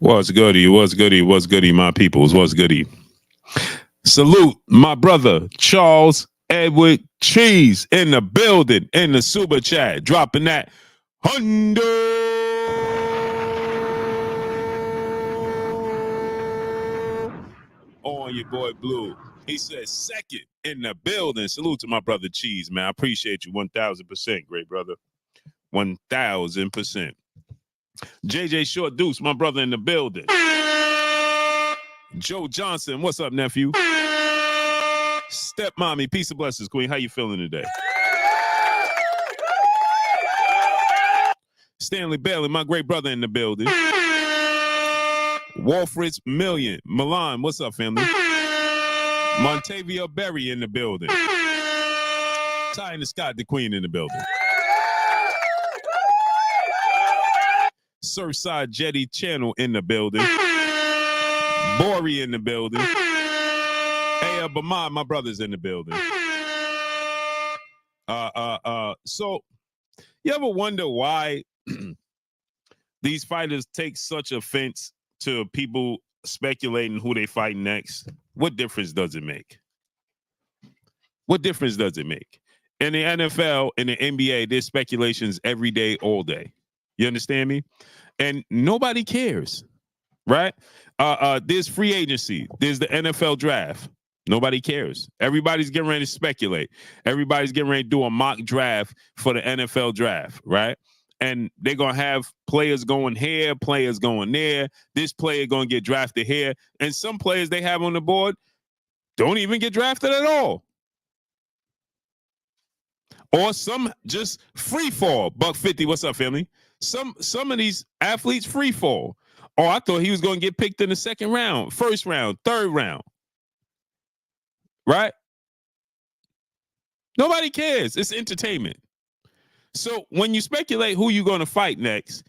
What's goody? What's goody? What's goody, my peoples? What's goody? Salute my brother Charles Edward Cheese in the building, in the super chat, dropping that hundo on your boy Blue. He says second in the building. Salute to my brother Cheese, man. I appreciate you 1,000%, great brother. 1,000%. JJ Short Deuce, my brother in the building. Joe Johnson, what's up, nephew? Step mommy, peace and blessings, queen. How you feeling today? Stanley Bailey, my great brother in the building. Wolfridge Million, Milan, what's up, family? Montavia Berry in the building. Ty and Scott, the queen in the building. Surfside Jetty Channel in the building. Bori in the building. Hey, Bamad, my brother's in the building. So you ever wonder why these fighters take such offense to people speculating who they fight next? What difference does it make? What difference does it make? In the NFL, in the NBA, there's speculations every day, all day. You understand me? And nobody cares, right? There's free agency. There's the NFL draft. Nobody cares. Everybody's getting ready to speculate. Everybody's getting ready to do a mock draft for the NFL draft, right? And they're going to have players going here, players going there. This player going to get drafted here. And some players they have on the board don't even get drafted at all. Or some just free fall. $150, what's up, family? Some of these athletes free fall. Oh, I thought he was going to get picked in the second round, first round, third round. Right? Nobody cares. It's entertainment. So when you speculate who you're going to fight next,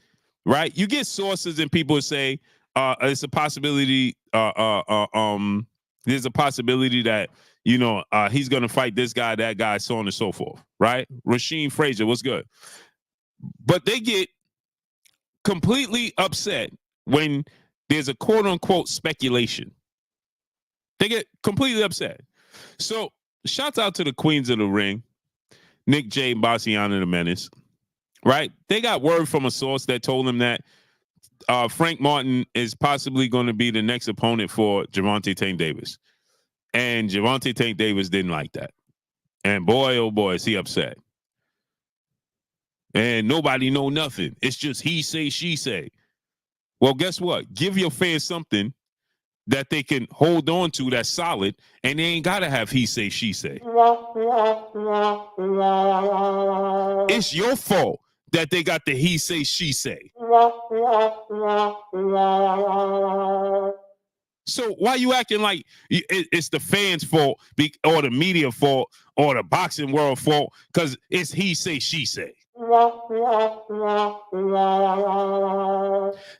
right? You get sources and people say it's a possibility. There's a possibility that he's going to fight this guy, that guy, so on and so forth. Right? Rasheem Frazier, what's good? But they get completely upset when there's a quote unquote speculation. They get completely upset. So shouts out to the queens of the ring, Nick J, Bassiana the Menace, right? They got word from a source that told them that Frank Martin is possibly going to be the next opponent for Gervonta Tank Davis. And Gervonta Tank Davis didn't like that. And boy, oh boy, is he upset. And nobody know nothing. It's just he say, she say. Well, guess what? Give your fans something that they can hold on to that's solid, and they ain't got to have he say, she say. It's your fault that they got the he say, she say. So why you acting like it's the fans' fault or the media fault or the boxing world fault because it's he say, she say?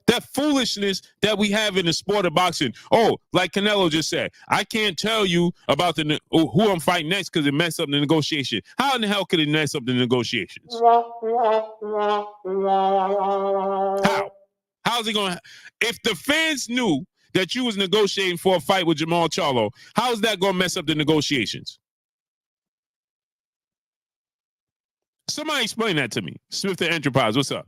That foolishness that we have in the sport of boxing. Oh, like Canelo just said, I can't tell you about who I'm fighting next because it messed up the negotiation. How in the hell could it mess up the negotiations? How? How's it going to? If the fans knew that you was negotiating for a fight with Jamal Charlo, how's that going to mess up the negotiations? Somebody explain that to me. Swift the Enterprise, what's up?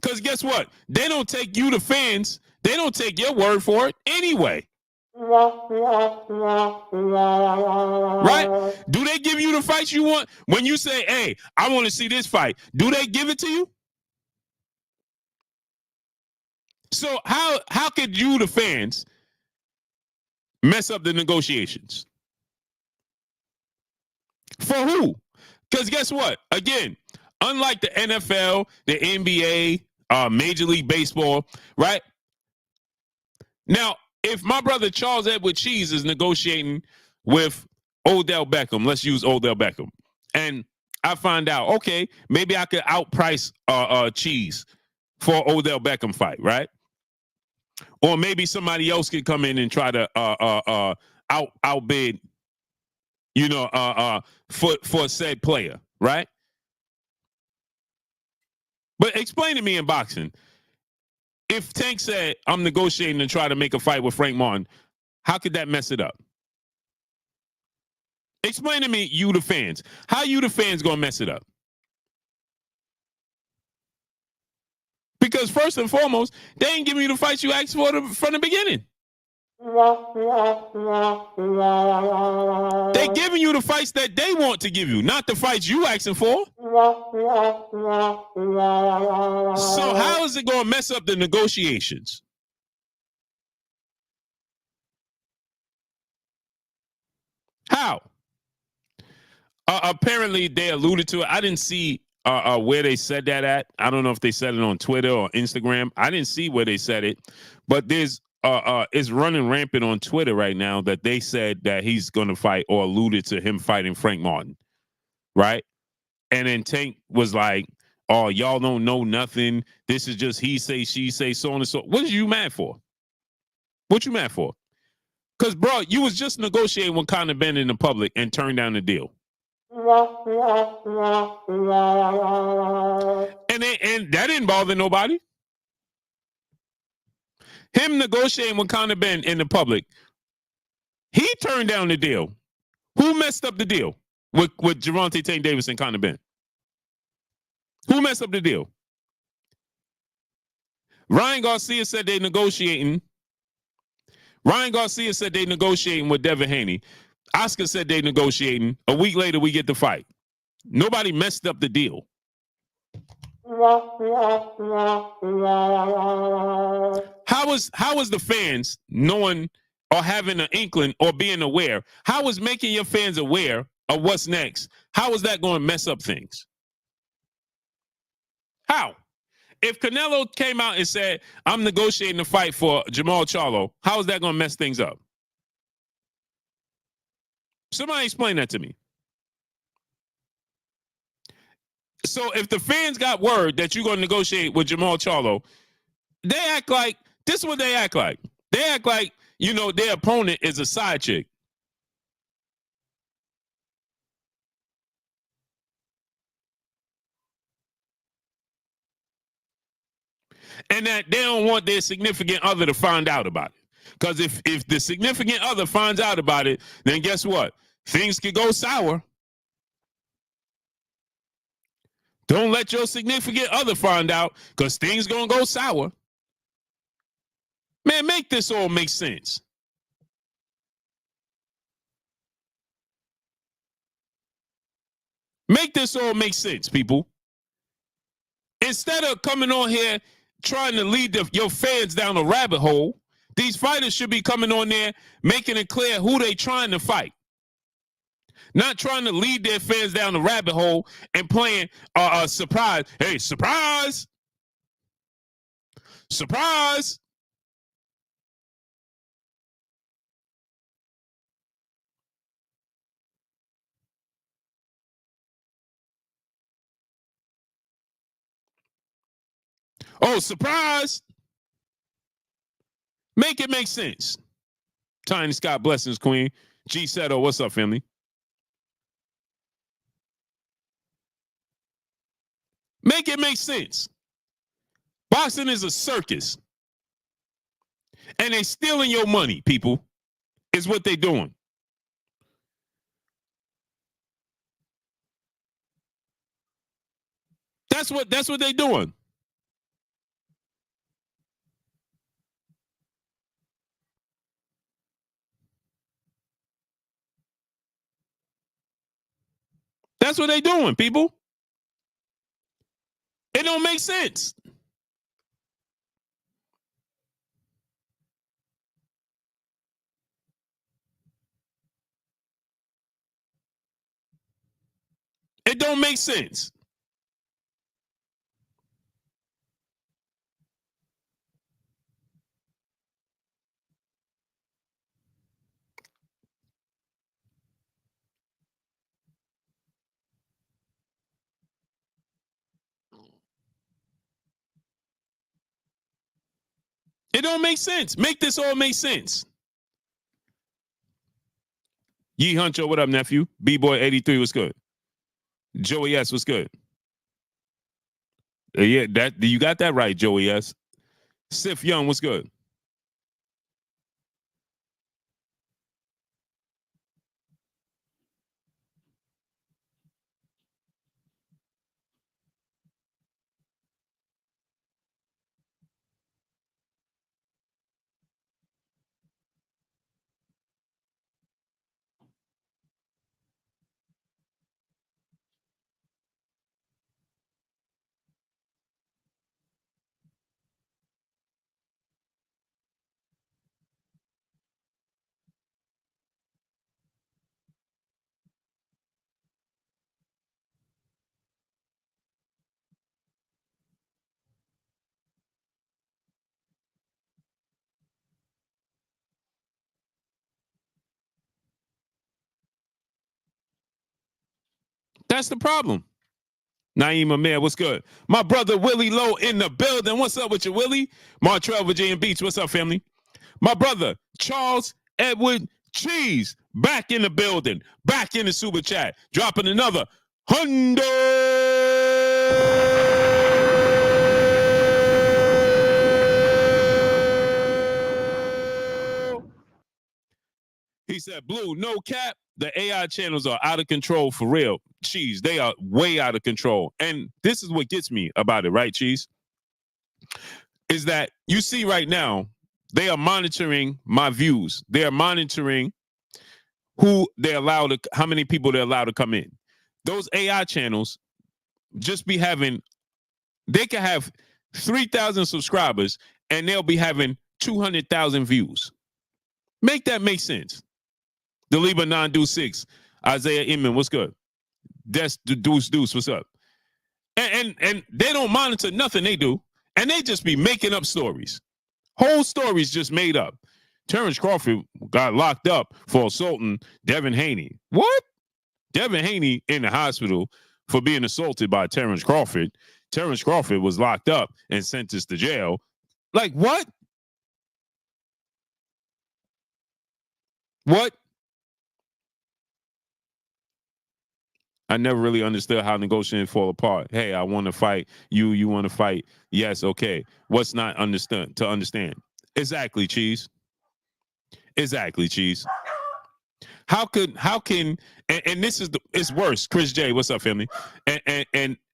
Because guess what? They don't take you, the fans, they don't take your word for it anyway. Right? Do they give you the fights you want? When you say, hey, I want to see this fight, do they give it to you? So how could you, the fans, mess up the negotiations? For who? Because guess what? Again, unlike the NFL, the NBA, Major League Baseball, right? Now, if my brother Charles Edward Cheese is negotiating with Odell Beckham, let's use Odell Beckham, and I find out, okay, maybe I could outprice Cheese for Odell Beckham fight, right? Or maybe somebody else could come in and try to outbid, for said player, right? But explain to me in boxing, If Tank said, I'm negotiating to try to make a fight with Frank Martin, how could that mess it up? Explain to me, you the fans. How you the fans gonna mess it up? Because first and foremost, they ain't giving you the fights you asked for from the beginning. They giving you the fights that they want to give you, not the fights you asking for. So how is it gonna mess up the negotiations? How? Apparently, they alluded to it. I didn't see where they said that at. I don't know if they said it on Twitter or Instagram. I didn't see where they said it, but there's it's running rampant on Twitter right now that they said that he's going to fight or alluded to him fighting Frank Martin, right? And then Tank was like, "Oh, y'all don't know nothing. This is just he say, she say, so on and so." What are you mad for? What you mad for? Because, bro, you was just negotiating with Conor Ben in the public and turned down the deal. And that didn't bother nobody. Him negotiating with Conor Ben in the public, he turned down the deal. Who messed up the deal with Gervonta Tank Davis and Conor Ben? Who messed up the deal? Ryan Garcia said they negotiating. Ryan Garcia said they negotiating with Devin Haney. Oscar said they negotiating. A week later, we get the fight. Nobody messed up the deal. How is the fans knowing or having an inkling or being aware? How is making your fans aware of what's next? How is that going to mess up things? How? If Canelo came out and said, I'm negotiating a fight for Jamal Charlo, how is that going to mess things up? Somebody explain that to me. So if the fans got word that you're going to negotiate with Jamal Charlo, they act like, this is what they act like. They act like, you know, their opponent is a side chick. And that they don't want their significant other to find out about it. Because if the significant other finds out about it, then guess what? Things could go sour. Don't let your significant other find out, because things going to go sour. Man, make this all make sense. Make this all make sense, people. Instead of coming on here trying to lead your fans down a rabbit hole, these fighters should be coming on there making it clear who they trying to fight. Not trying to lead their fans down the rabbit hole and playing a surprise. Hey, surprise! Surprise! Oh, surprise! Make it make sense. Tiny Scott, blessings, Queen. G Seto, what's up, family? Make it make sense. Boxing is a circus. And they stealing your money, people, is what they doing. That's what they doing. That's what they doing, people. It don't make sense. It don't make sense. It don't make sense. Make this all make sense. Yee Huncho, what up, nephew? B-Boy 83, what's good? Joey S, what's good? Yeah, that you got that right, Joey S. Sif Young, what's good? That's the problem. Naeem Amir, what's good? My brother Willie Lowe in the building. What's up with you, Willie? Montreal, Virginia Beach. What's up, family? My brother Charles Edward Cheese back in the building, back in the super chat, dropping another $100. He said, Blue, no cap. The AI channels are out of control for real. Cheese, they are way out of control. And this is what gets me about it, right, Cheese? Is that you see right now, they are monitoring my views. They are monitoring who they allow to, how many people they allow to come in. Those AI channels just be having, they can have 3,000 subscribers and they'll be having 200,000 views. Make that make sense. The Liba 926, Isaiah Inman, what's good? That's the Deuce, what's up? And they don't monitor nothing they do, and they just be making up stories. Whole stories just made up. Terrence Crawford got locked up for assaulting Devin Haney. What? Devin Haney in the hospital for being assaulted by Terrence Crawford. Terrence Crawford was locked up and sentenced to jail. Like, what? What? I never really understood how negotiating fall apart. Hey, I want to fight. You want to fight. Yes, okay. What's not understood to understand? Exactly, Cheese. Exactly, Cheese. How can and this is it's worse. Chris J, what's up, family? And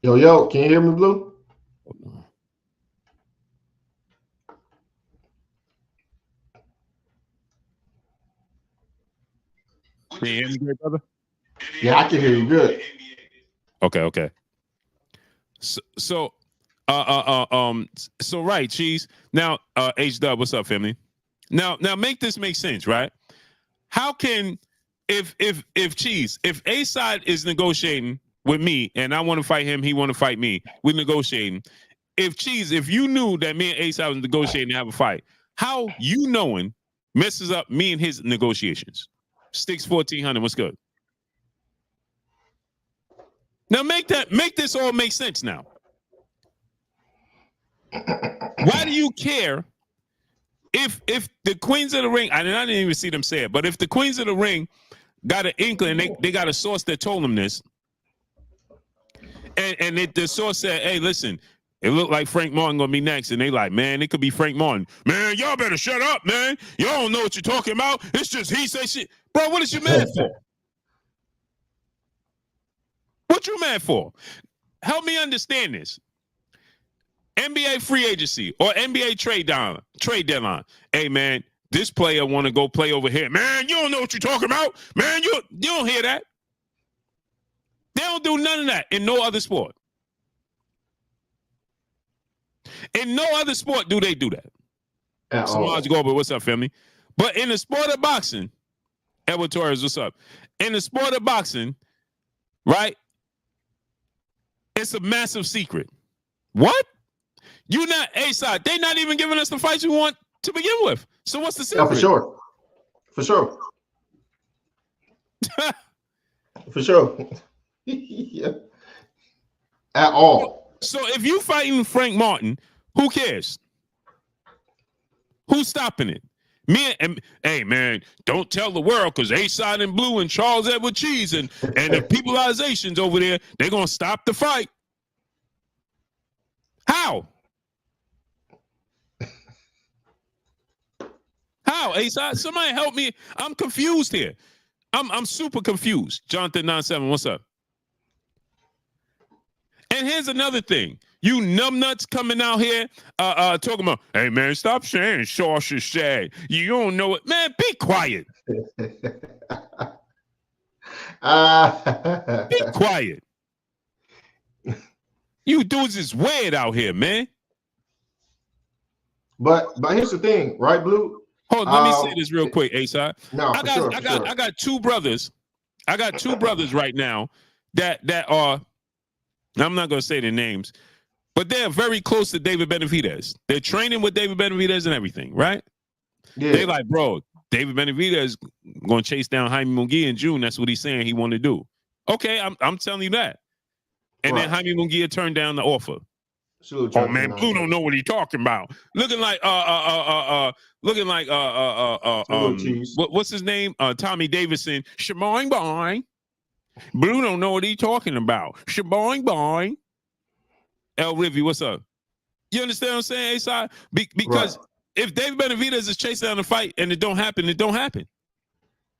Yo, can you hear me, Blue? Can you hear me, good brother? Yeah, I can hear you good. Okay. So right, Cheese. Now, H-Dub, what's up, family? Now make this make sense, right? How can if Cheese, if A side is negotiating with me and I want to fight him, he want to fight me, we're negotiating. If Cheese, if you knew that me and A side was negotiating to have a fight, how you knowing messes up me and his negotiations? Sticks 1400, what's good? Now make this all make sense now. Why do you care if the Queens of the Ring, I didn't even see them say it, but if the Queens of the Ring got an inkling, they got a source that told them this, and the source said, hey, listen, it looked like Frank Martin gonna be next, and they like, man, it could be Frank Martin. Man, y'all better shut up, man. Y'all don't know what you're talking about. It's just he say shit. Bro, what is you mad for? What you mad for? Help me understand this. NBA free agency or NBA trade deadline. Hey, man, this player want to go play over here. Man, you don't know what you're talking about. Man, you don't hear that. They don't do none of that in no other sport. In no other sport do they do that. Samaj Goldberg, what's up, family? But in the sport of boxing, Edward Torres, what's up? In the sport of boxing, right? It's a massive secret. What? You not A-side. They not even giving us the fights we want to begin with. So what's the secret? Yeah, for sure. For sure. Yeah. at all. So if you fighting Frank Martin, who cares? Who's stopping it? Me and hey man, don't tell the world because A-Side and Blue and Charles Edward Cheese and the peopleizations over there, they're gonna stop the fight. How? How, A-Side? Somebody help me. I'm confused here. I'm super confused. Jonathan 97, what's up? And here's another thing. You numbnuts coming out here talking about, hey man, stop saying Sauce is sad. You don't know it. Man, be quiet. Be quiet. You dudes is weird out here, man. But here's the thing, right, Blue? Hold on, let me say this real quick, A-Side. No, I got two brothers. I got two brothers right now that are, I'm not gonna say their names, but they're very close to David Benavidez. They're training with David Benavidez and everything, right? Yeah. They like, bro, David Benavidez gonna chase down Jaime Munguia in June. That's what he's saying he want to do. Okay, I'm telling you that. And then Jaime Munguia turned down the offer. Oh man, Blue don't know what he's talking about. Looking like what's his name? Tommy Davidson. Shaboing boing. Blue don't know what he's talking about. Shaboing boing. El Rivy, what's up? You understand what I'm saying, A-Side? Because if David Benavidez is chasing down the fight and it don't happen, it don't happen.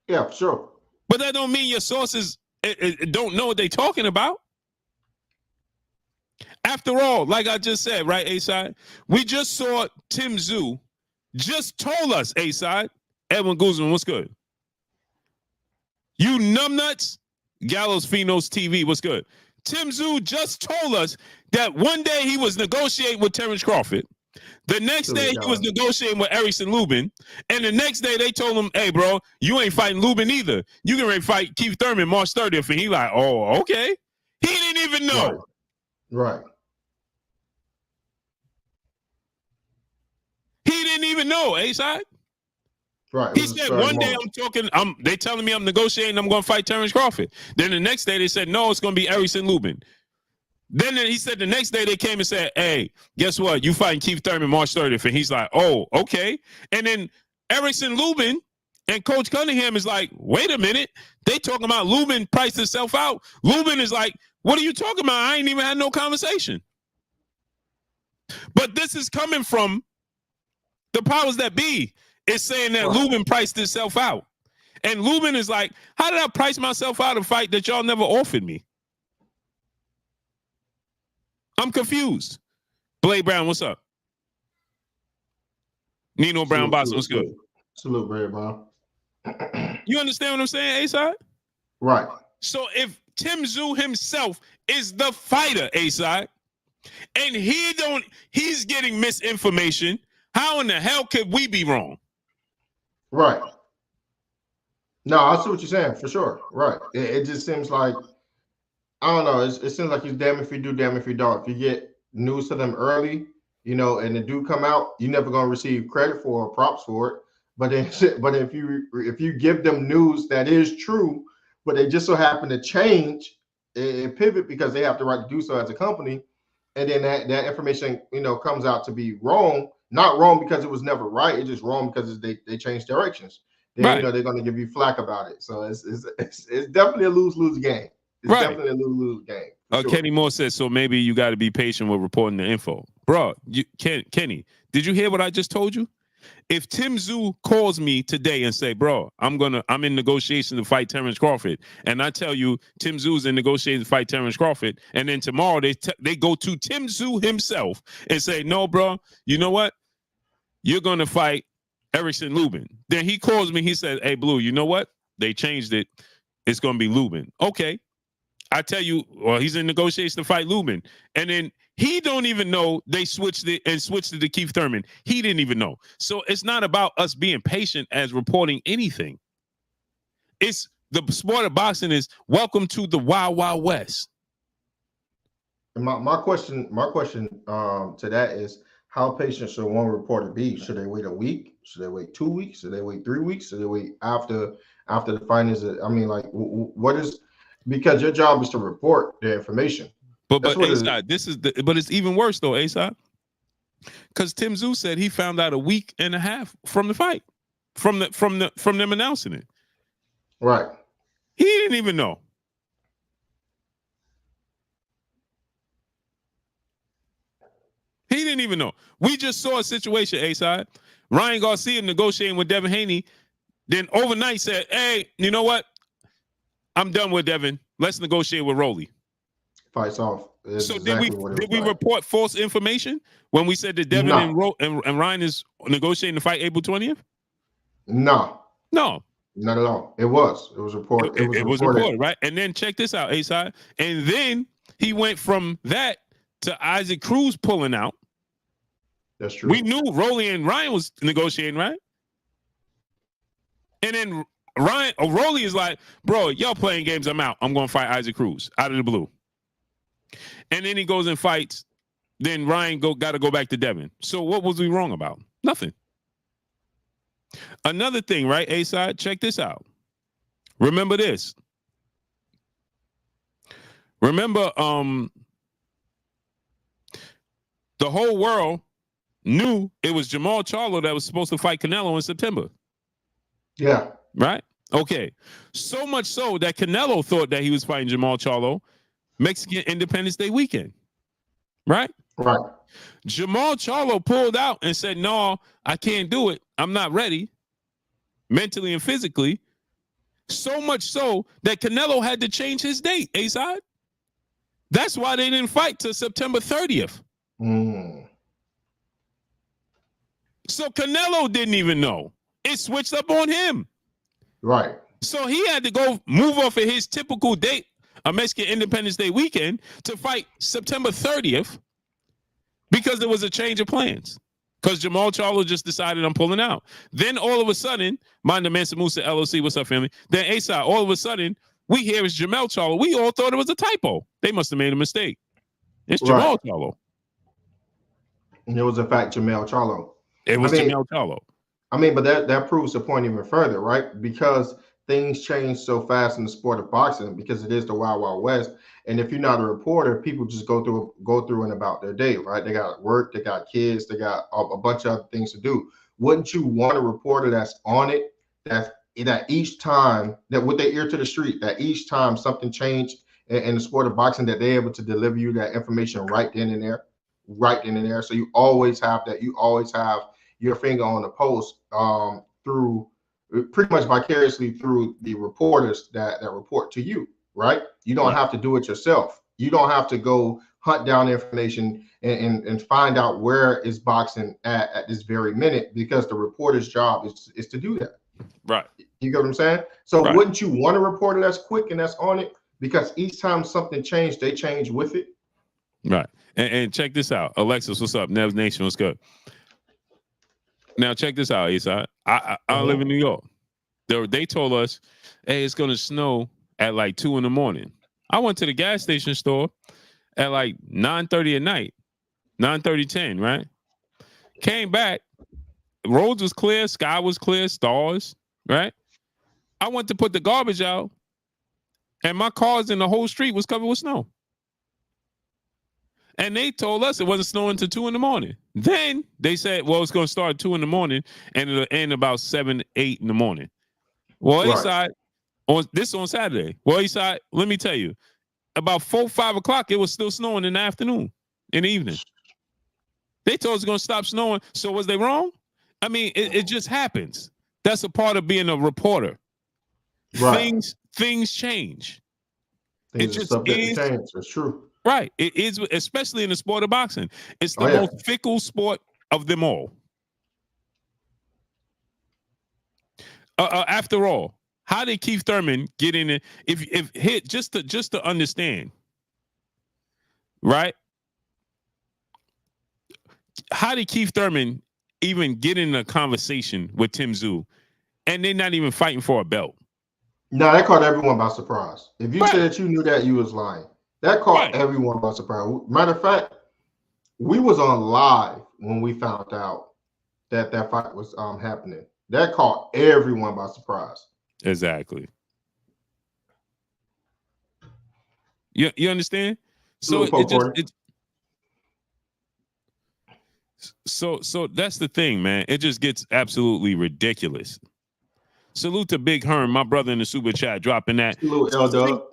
Yeah, for sure. But that don't mean your sources don't know what they're talking about. After all, like I just said, right, A-Side? We just saw Tim Tszyu just told us, A-Side, Edwin Guzman, what's good? You numbnuts, Gallows Finos TV, what's good? Tim Tszyu just told us that one day he was negotiating with Terrence Crawford. The next day he was negotiating with Erickson Lubin. And the next day they told him, hey, bro, you ain't fighting Lubin either. You can ready fight Keith Thurman March 30th. And he like, oh, okay. He didn't even know. Right. He didn't even know, A-Side. Right. He said one day they telling me I'm negotiating, I'm going to fight Terrence Crawford. Then the next day they said, no, it's going to be Erickson Lubin. Then he said the next day they came and said, hey, guess what? You fighting Keith Thurman March 30th. And he's like, oh, okay. And then Erickson Lubin and Coach Cunningham is like, wait a minute. They talking about Lubin priced himself out. Lubin is like, what are you talking about? I ain't even had no conversation. But this is coming from the powers that be. Is saying that Lubin priced himself out. And Lubin is like, how did I price myself out of a fight that y'all never offered me? I'm confused. Blade Brown, what's up? Nino Brown Boss, what's good? Salute, Blade Brown. You understand what I'm saying, A-Side? Right. So if Tim Tszyu himself is the fighter, A-Side, and he's getting misinformation, how in the hell could we be wrong? Right. No, I see what you're saying for sure. Right. It just seems like, I don't know. It seems like it's damn if you do, damn if you don't. If you get news to them early, and it do come out, you're never gonna receive credit for or props for it. But if you give them news that is true, but they just so happen to change, it pivot because they have the right to do so as a company, and then that information comes out to be wrong. Not wrong because it was never right. It's just wrong because they changed directions. Then they're going to give you flack about it. So it's definitely a lose-lose game. It's definitely a lose-lose game. Sure. Kenny Moore says, so maybe you got to be patient with reporting the info. Bro, Kenny, did you hear what I just told you? If Tim Tszyu calls me today and say, bro, I'm in negotiation to fight Terrence Crawford, and I tell you Tim Tszyu's in negotiation to fight Terrence Crawford, and then tomorrow they go to Tim Tszyu himself and say, no, bro, you know what? You're going to fight Erickson Lubin. Then he calls me. He says, hey, Blue, you know what? They changed it. It's going to be Lubin. Okay. I tell you, well, he's in negotiation to fight Lubin. And then he don't even know they switched it to Keith Thurman. He didn't even know. So it's not about us being patient as reporting anything. It's the sport of boxing is welcome to the Wild Wild West. My question to that is, how patient should one reporter be? Should they wait a week? Should they wait 2 weeks? Should they wait 3 weeks? Should they wait after the fight? I mean, like, what is, because your job is to report the information. But That's what it is. A-Side, but it's even worse though, A-Side. Because Tim Tszyu said he found out a week and a half from the fight, from them announcing it. Right. He didn't even know. He didn't even know. We just saw a situation, A-Side. Ryan Garcia negotiating with Devin Haney, then overnight said, hey, you know what? I'm done with Devin. Let's negotiate with Rolly. Fights off. That's so exactly did we report false information when we said that Devin and Ryan is negotiating to fight April 20th? No. No. Not at all. It was reported. It was reported, right? And then check this out, A-Side. And then he went from that to Isaac Cruz pulling out. That's true. We knew Rolly and Ryan was negotiating, right? And then Rolly is like, bro, y'all playing games, I'm out. I'm going to fight Isaac Cruz out of the blue. And then he goes and fights. Then Ryan got to go back to Devin. So what was we wrong about? Nothing. Another thing, right, A-Side? Check this out. Remember this. Remember, the whole world knew it was Jamal Charlo that was supposed to fight Canelo in September. Yeah. Right? Okay. So much so that Canelo thought that he was fighting Jamal Charlo Mexican Independence Day weekend. Right? Right. Jamal Charlo pulled out and said, no, I can't do it. I'm not ready mentally and physically. So much so that Canelo had to change his date, A-Side. That's why they didn't fight till September 30th. So Canelo didn't even know. It switched up on him. Right. So he had to go move off of his typical date, a Mexican Independence Day weekend, to fight September 30th because there was a change of plans. Because Jamal Charlo just decided I'm pulling out. Then all of a sudden, Manda Mansa Musa LLC, what's up, family? Then A-Side, all of a sudden, we hear it's Jamal Charlo. We all thought it was a typo. They must have made a mistake. It's Jamal Charlo. And it was, in fact, Jamal Charlo. It was Jamal Charlo. I mean, but that proves the point even further, right? Because things change so fast in the sport of boxing, because it is the Wild Wild West. And if you're not a reporter, people just go through and about their day, right? They got work, they got kids, they got a bunch of other things to do. Wouldn't you want a reporter that's on it, that each time, that with their ear to the street, that each time something changed in the sport of boxing, that they're able to deliver you that information right then and there. So you always have that. You always have your finger on the pulse through pretty much vicariously through the reporters that report to you, right? You don't have to do it yourself. You don't have to go hunt down information and find out where is boxing at this very minute, because the reporter's job is to do that. Right. You get what I'm saying? So wouldn't you want a reporter that's quick and that's on it? Because each time something changed, they change with it. Right. And check this out. Alexis, what's up? Nevs Nation, what's good? Now check this out, A-Side. I live in New York. They told us, hey, it's gonna snow at like 2 a.m. I went to the gas station store at like 9:30 at night, 9:30, 10, right? Came back, roads was clear, sky was clear, stars, right? I went to put the garbage out, and my cars in the whole street was covered with snow. And they told us it wasn't snowing until 2 a.m. Then they said, well, it's going to start at 2 a.m. and it'll end about 7, 8 in the morning. Well, A-Side, on Saturday. Well, A-Side, let me tell you, about 4, 5 o'clock, it was still snowing in the afternoon, in the evening. They told us it's going to stop snowing. So was they wrong? I mean, it just happens. That's a part of being a reporter. Right. Things change. Things are subject to change. It's true. Right. It is, especially in the sport of boxing. It's the most fickle sport of them all. After all, how did Keith Thurman get in it? If hit just to understand, right? How did Keith Thurman even get in a conversation with Tim Tszyu, and they're not even fighting for a belt? No, that caught everyone by surprise. If you said that you knew that, you was lying. That caught everyone by surprise. Matter of fact, we was on live when we found out that fight was happening. That caught everyone by surprise. Exactly. You understand? So Little it just Corey. so that's the thing, man. It just gets absolutely ridiculous. Salute to Big Herm, my brother in the super chat, dropping that. Salute, L-Dub.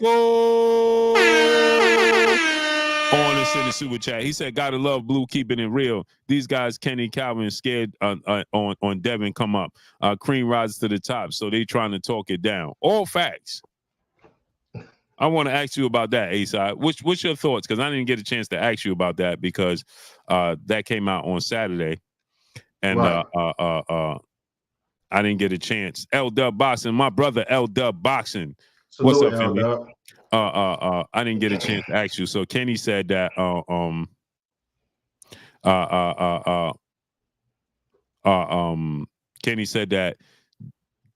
On us in the super chat. He said, "Gotta love Blue, keeping it real. These guys, Kenny, Calvin, scared on Devin come up. Cream rises to the top, so they trying to talk it down. All facts." I want to ask you about that, A-Side. What's your thoughts? Because I didn't get a chance to ask you about that because that came out on Saturday, and Right. I didn't get a chance. L-Dub Boxing, my brother L-Dub Boxing. Salute, What's up, Philly? L-Dub. I didn't get a chance to ask you. So Kenny said that Kenny said that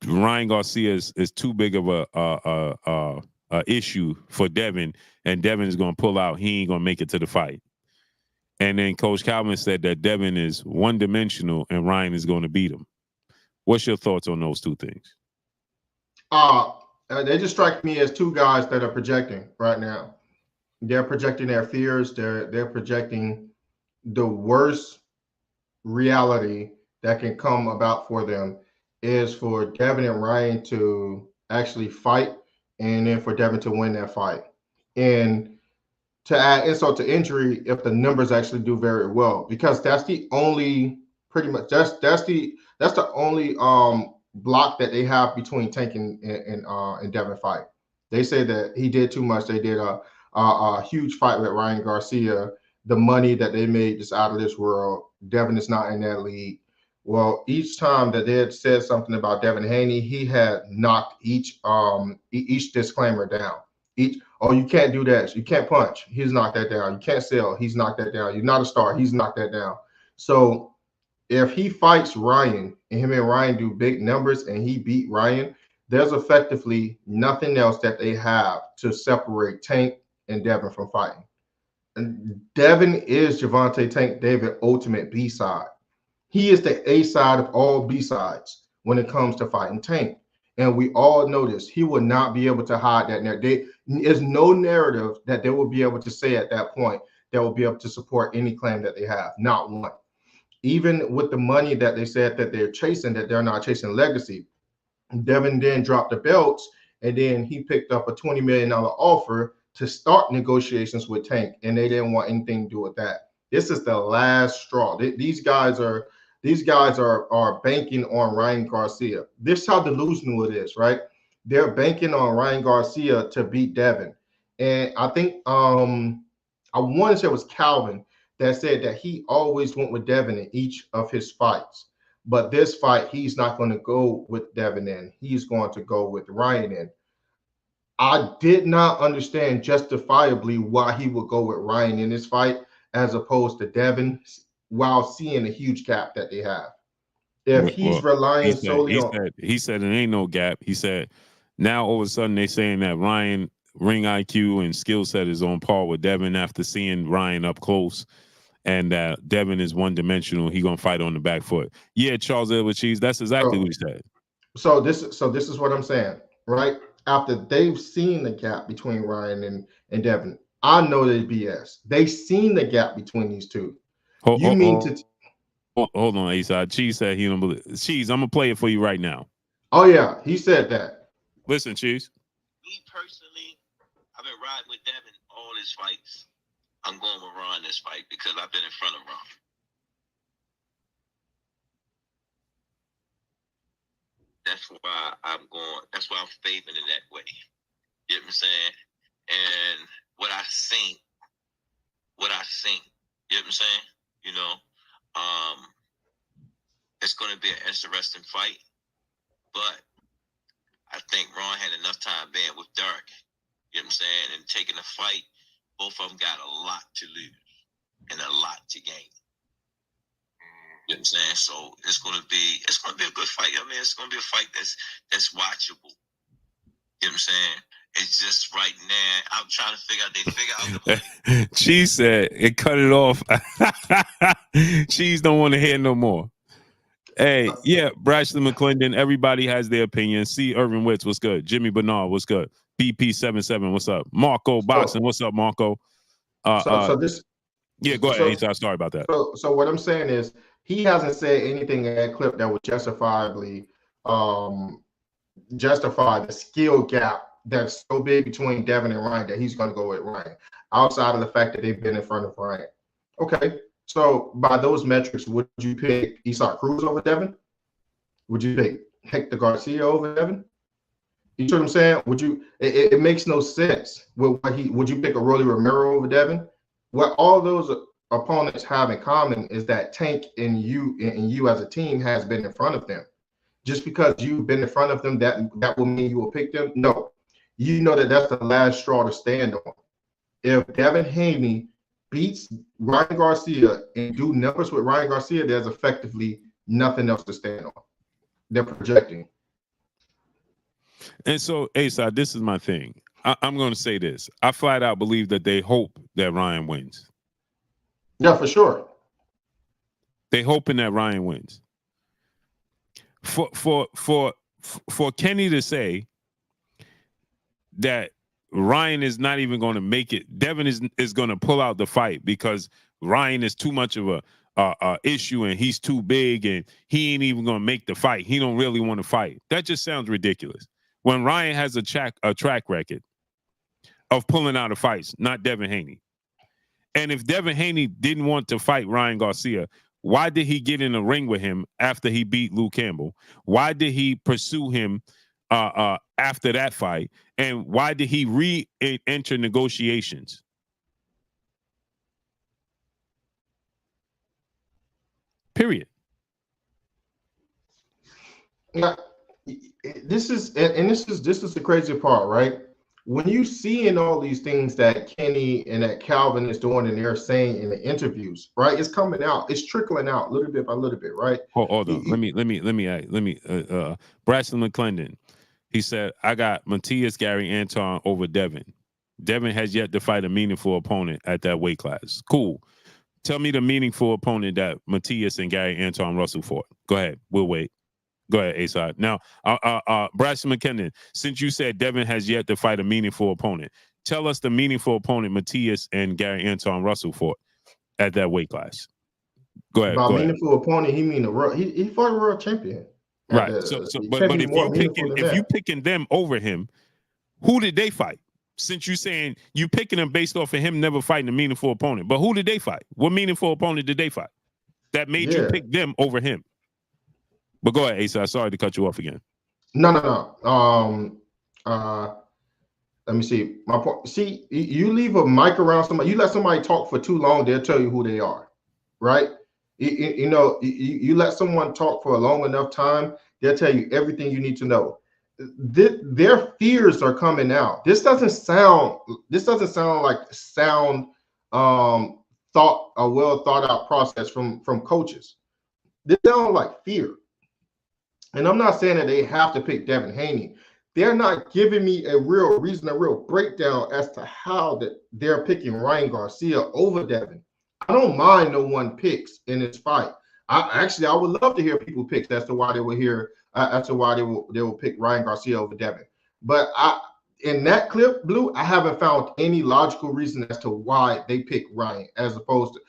Ryan Garcia is too big of a issue for Devin, and Devin is going to pull out. He ain't going to make it to the fight. And then Coach Calvin said that Devin is one-dimensional and Ryan is going to beat him. What's your thoughts on those two things? They just strike me as two guys that are projecting right now. They're projecting their fears. They're projecting the worst reality that can come about for them is for Devin and Ryan to actually fight, and then for Devin to win that fight. And to add insult to injury, if the numbers actually do very well, because that's the only that's the only block that they have between Tank and Devin fight. They say that he did too much. They did a huge fight with Ryan Garcia. The money that they made is out of this world. Devin is not in that league. Well, each time that they had said something about Devin Haney, he had knocked each disclaimer down. You can't do that. You can't punch. He's knocked that down. You can't sell. He's knocked that down. You're not a star. He's knocked that down. So if he fights Ryan and him and Ryan do big numbers and he beat Ryan, there's effectively nothing else that they have to separate Tank and Devin from fighting. And Devin is Gervonta Tank David ultimate B-side. He is the A-side of all B-sides when it comes to fighting Tank. And we all know this. He will not be able to hide that narrative. There's no narrative that they will be able to say at that point that will be able to support any claim that they have. Not one. Even with the money that they said that they're chasing, that they're not chasing legacy. Devin then dropped the belts, and then he picked up a $20 million offer to start negotiations with Tank, and they didn't want anything to do with that. This is the last straw. These guys are banking on Ryan Garcia. This is how delusional it is, right? They're banking on Ryan Garcia to beat Devin. And I think I want to say it was Calvin that said that he always went with Devin in each of his fights. But this fight, he's not going to go with Devin in. He's going to go with Ryan in. I did not understand justifiably why he would go with Ryan in this fight as opposed to Devin, while seeing the huge gap that they have. If he's relying solely on... He said it ain't no gap. He said now all of a sudden they're saying that Ryan ring IQ and skill set is on par with Devin after seeing Ryan up close, and that Devin is one-dimensional. He gonna fight on the back foot. Yeah, Charles Edward Cheese, that's exactly what he said. So this is what I'm saying, right? After they've seen the gap between Ryan and Devin, I know they BS. They've seen the gap between these two. Hold on, A-Side. Cheese said he don't believe. Cheese, I'm gonna play it for you right now. Oh yeah, he said that. Listen, Cheese. Me personally, I've been riding with Devin all his fights. I'm going with Ron this fight because I've been in front of Ron. That's why I'm going. That's why I'm favoring in that way. You know what I'm saying? And what I seen. You know what I'm saying? You know, it's going to be an interesting fight, but I think Ron had enough time being with Derek. You know what I'm saying? And taking the fight, both of them got a lot to lose and a lot to gain. You know what I'm saying? So it's gonna be a good fight. I mean, it's gonna be a fight that's watchable. You know what I'm saying? It's just right now, I'm trying to figure out the money. Cheese said it cut it off. Cheese don't want to hear no more. Hey, yeah, Brashley McClendon, everybody has their opinion. C. Irvin Witts, what's good? Jimmy Bernard, what's good? BP77, what's up? Marco Boxing, what's up, Marco? So this. Yeah, go ahead. Sorry about that. So what I'm saying is he hasn't said anything in that clip that would justifiably justify the skill gap that's so big between Devin and Ryan that he's going to go with Ryan, outside of the fact that they've been in front of Ryan. Okay, so by those metrics, would you pick Isaac Cruz over Devin? Would you pick Hector Garcia over Devin? You know what I'm saying? Would you? It makes no sense. Would you pick a Rolly Romero over Devin? What all those opponents have in common is that Tank and you as a team has been in front of them. Just because you've been in front of them, that will mean you will pick them? No. You know that's the last straw to stand on. If Devin Haney beats Ryan Garcia and do numbers with Ryan Garcia, there's effectively nothing else to stand on. They're projecting. And so, Asa, this is my thing. I'm going to say this. I flat out believe that they hope that Ryan wins. Yeah, for sure. They hoping that Ryan wins. For Kenny to say that Ryan is not even going to make it, Devin is going to pull out the fight because Ryan is too much of a issue and he's too big and he ain't even going to make the fight. He don't really want to fight. That just sounds ridiculous. When Ryan has a track record of pulling out of fights, not Devin Haney. And if Devin Haney didn't want to fight Ryan Garcia, why did he get in a ring with him after he beat Luke Campbell? Why did he pursue him after that fight? And why did he re-enter negotiations? Period. Yeah, this is the crazy part, right? When you see in all these things that Kenny and that Calvin is doing and they're saying in the interviews, right? It's coming out, it's trickling out little bit by little bit, right? Hold on. Let me Braxton McClendon. He said, I got Matias Gary Anton over Devin. Devin has yet to fight a meaningful opponent at that weight class. Cool. Tell me the meaningful opponent that Matias and Gary Anton Russell fought. Go ahead. We'll wait. Go ahead, A-Side. Now, Braxton McKinnon, since you said Devin has yet to fight a meaningful opponent, tell us the meaningful opponent Matias and Gary Anton Russell fought at that weight class. Go ahead. By meaningful opponent, he mean he fought a world champion. Right. But if you picking them over him, who did they fight? Since you saying you picking them based off of him never fighting a meaningful opponent, but who did they fight? What meaningful opponent did they fight that made you pick them over him? But go ahead, Asa. Sorry to cut you off again. No. Let me see. My point. See, you leave a mic around somebody, you let somebody talk for too long, they'll tell you who they are, right? You let someone talk for a long enough time, they'll tell you everything you need to know. Their fears are coming out. This doesn't sound like a well thought out process from coaches. This sounds like fear. And I'm not saying that they have to pick Devin Haney. They're not giving me a real reason, a real breakdown as to how that they're picking Ryan Garcia over Devin. I don't mind no one picks in this fight. I would love to hear people picks as to why they were here, as to why they will pick Ryan Garcia over Devin. But in that clip, Blue, I haven't found any logical reason as to why they pick Ryan as opposed to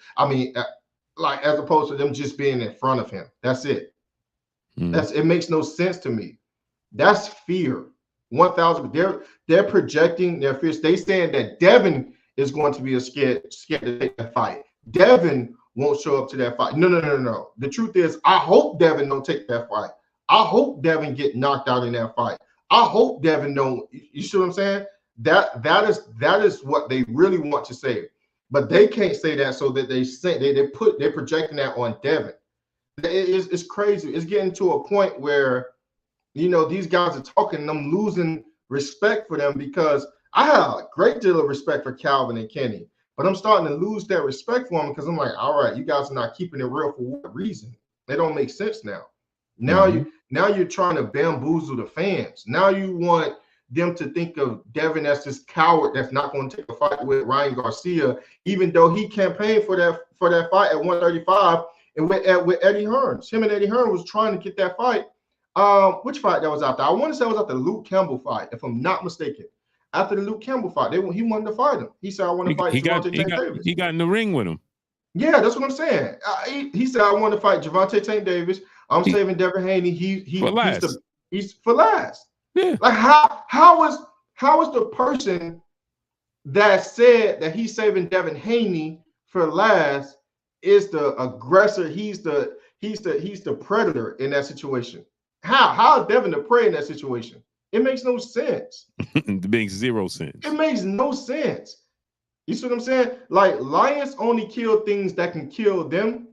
them just being in front of him. That's it. It makes no sense to me. That's fear. 1,000. They're projecting their fears. They saying that Devin is going to be scared to take that fight. Devin won't show up to that fight. No. The truth is, I hope Devin don't take that fight. I hope Devin get knocked out in that fight. I hope Devin don't. You see what I'm saying? That is what they really want to say, but they can't say that, so that they're projecting that on Devin. It's crazy. It's getting to a point where, these guys are talking and I'm losing respect for them, because I have a great deal of respect for Calvin and Kenny, but I'm starting to lose that respect for them because I'm like, all right, you guys are not keeping it real for what reason? They don't make sense now. Now you're trying to bamboozle the fans. Now you want them to think of Devin as this coward that's not going to take a fight with Ryan Garcia, even though he campaigned for that fight at 135. And with Eddie Hearns, him and Eddie Hearns was trying to get that fight. Which fight that was out there? I want to say it was out the Luke Campbell fight, if I'm not mistaken. after the Luke Campbell fight. He wanted to fight him. He said, I want to fight Gervonta Tank Davis. He got in the ring with him. Yeah, that's what I'm saying. He said, I want to fight Gervonta Tank Davis. I'm saving Devin Haney. He's for last. Yeah. Like how is the person that said that he's saving Devin Haney for last is the aggressor? He's the predator in that situation. How is Devin the prey in that situation? It makes no sense. It makes zero sense. It makes no sense. You see what I'm saying? Like, lions only kill things that can kill them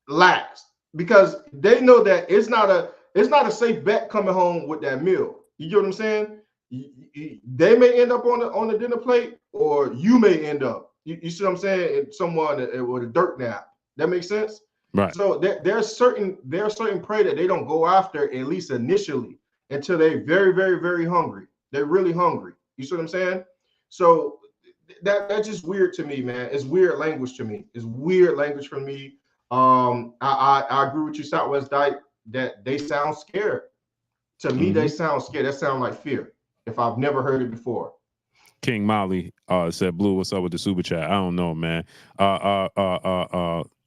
last, because they know that it's not a safe bet coming home with that meal. You get what I'm saying? They may end up on the dinner plate, or you may end up. You see what I'm saying? Someone with a dirt nap. That makes sense? Right. So there's certain prey that they don't go after, at least initially, until they're very, very, very hungry. They're really hungry. You see what I'm saying? So that's just weird to me, man. It's weird language to me. It's weird language for me. I agree with you, Southwest Dyke, that they sound scared. To me, they sound scared. That sounds like fear, if I've never heard it before. King Molly said, Blue, what's up with the super chat? I don't know, man.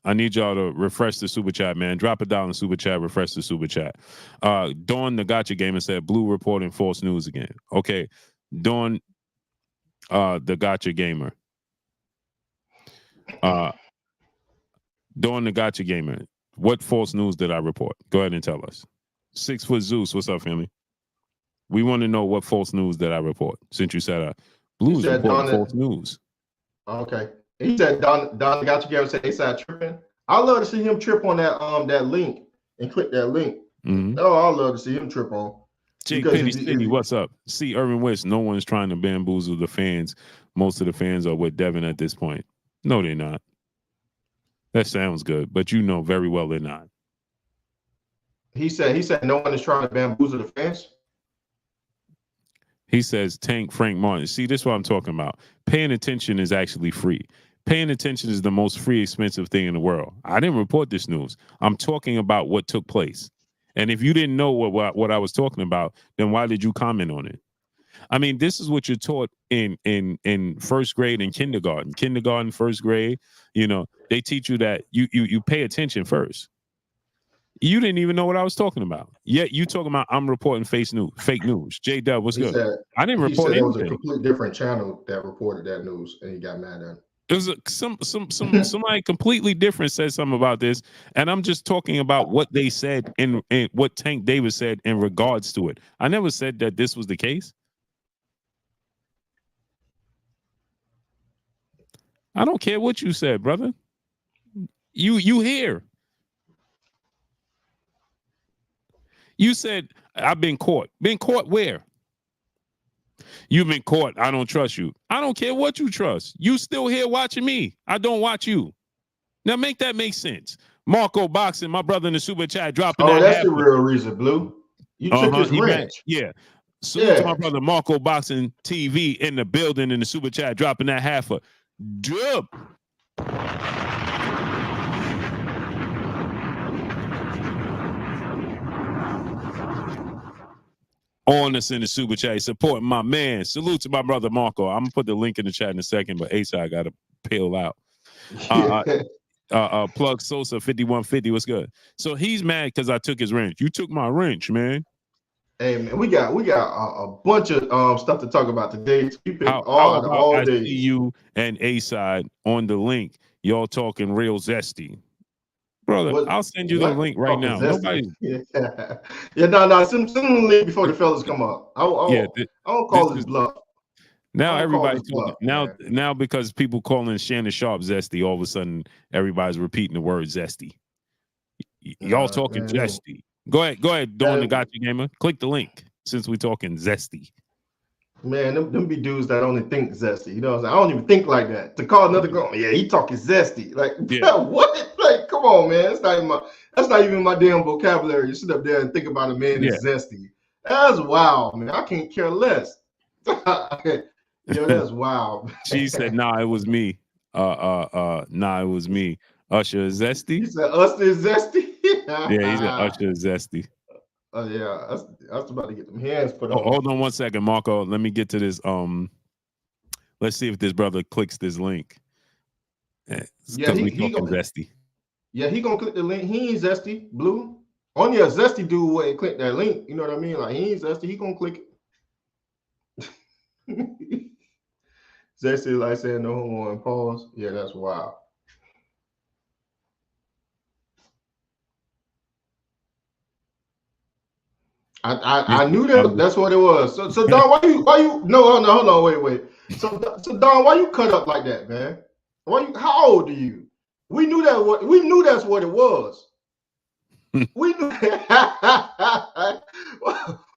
I need y'all to refresh the super chat, man. Drop it down in the super chat, refresh the super chat. Dawn, the Gotcha Gamer, said, Blue reporting false news again. Okay, Dawn, the Gotcha Gamer. Dawn, the Gotcha Gamer. What false news did I report? Go ahead and tell us. 6 Foot Zeus, what's up, family? We want to know what false news did I report, since you said Blue is reporting false news. Okay. He said Don got you together, said ASAP tripping. I'd love to see him trip on that link and click that link. Oh, I'd love to see him trip on. Jake Penny City, what's up? See, Irvin West, no one's trying to bamboozle the fans. Most of the fans are with Devin at this point. No, they're not. That sounds good, but you know very well they're not. He said no one is trying to bamboozle the fans. He says Tank Frank Martin. See, this is what I'm talking about. Paying attention is actually free. Paying attention is the most free, expensive thing in the world. I didn't report this news. I'm talking about what took place. And if you didn't know what I was talking about, then why did you comment on it? I mean, this is what you're taught in first grade and kindergarten, first grade. You know, they teach you that you pay attention first. You didn't even know what I was talking about. Yet you talking about I'm reporting fake news. J Dub, what's good? I didn't report anything. It was a complete different channel that reported that news, and he got mad at him. It was somebody completely different said something about this, and I'm just talking about what they said in what Tank Davis said in regards to it. I never said that this was the case. I don't care what you said, brother. You here. You said, I've been caught. Been caught where? You've been caught. I don't trust you. I don't care what you trust. You still here watching me. I don't watch you. Now make that make sense. Marco Boxing, my brother in the super chat, dropping that. Oh, that's the real reason, Blue. You took his wrench. Yeah. Salute to my brother Marco Boxing TV in the building in the super chat, dropping that half a dub. On us in the super chat, supporting my man. Salute to my brother Marco. I'm gonna put the link in the chat in a second, but I got to peel out. Plug Sosa 5150. What's good? So he's mad because I took his wrench. You took my wrench, man. Hey man, we got a bunch of stuff to talk about today. All I day. see you and A-Side on the link. Y'all talking real zesty. Brother, I'll send you the link right now. Nobody. No. Send the link before the fellas come up. I won't call this bluff. Now everybody's now because people calling Shannon Sharp zesty, all of a sudden everybody's repeating the word zesty. Y'all talking zesty. Go ahead, Dawn the Gotcha Gamer. Click the link since we talking zesty. Man, them be dudes that only think zesty. You know what I'm saying? I don't even think like that. To call another girl, he talking zesty. Like, what? Like, come on, man. That's not even my damn vocabulary. You sit up there and think about a man that's zesty. That's wild, man. I can't care less. Yo, that's wild. She said, nah, it was me. Nah, it was me. Usher is zesty. He said Usher is zesty. Yeah, he said Usher is zesty. Oh yeah, that's about to get them hands put Oh, on. hold on one second, Marco. Let me get to this. Let's see if this brother clicks this link. Yeah, we he talking gonna, zesty. yeah, he gonna click the link. He ain't zesty, blue. Only a zesty dude would click that link. You know what I mean? Like he ain't zesty. He gonna click it. Zesty like saying no homo and pause. Yeah, that's wild. I knew that's what it was. So Don, why you no hold on wait. So Don, why you cut up like that, man? How old are you? We knew that's what it was. We knew.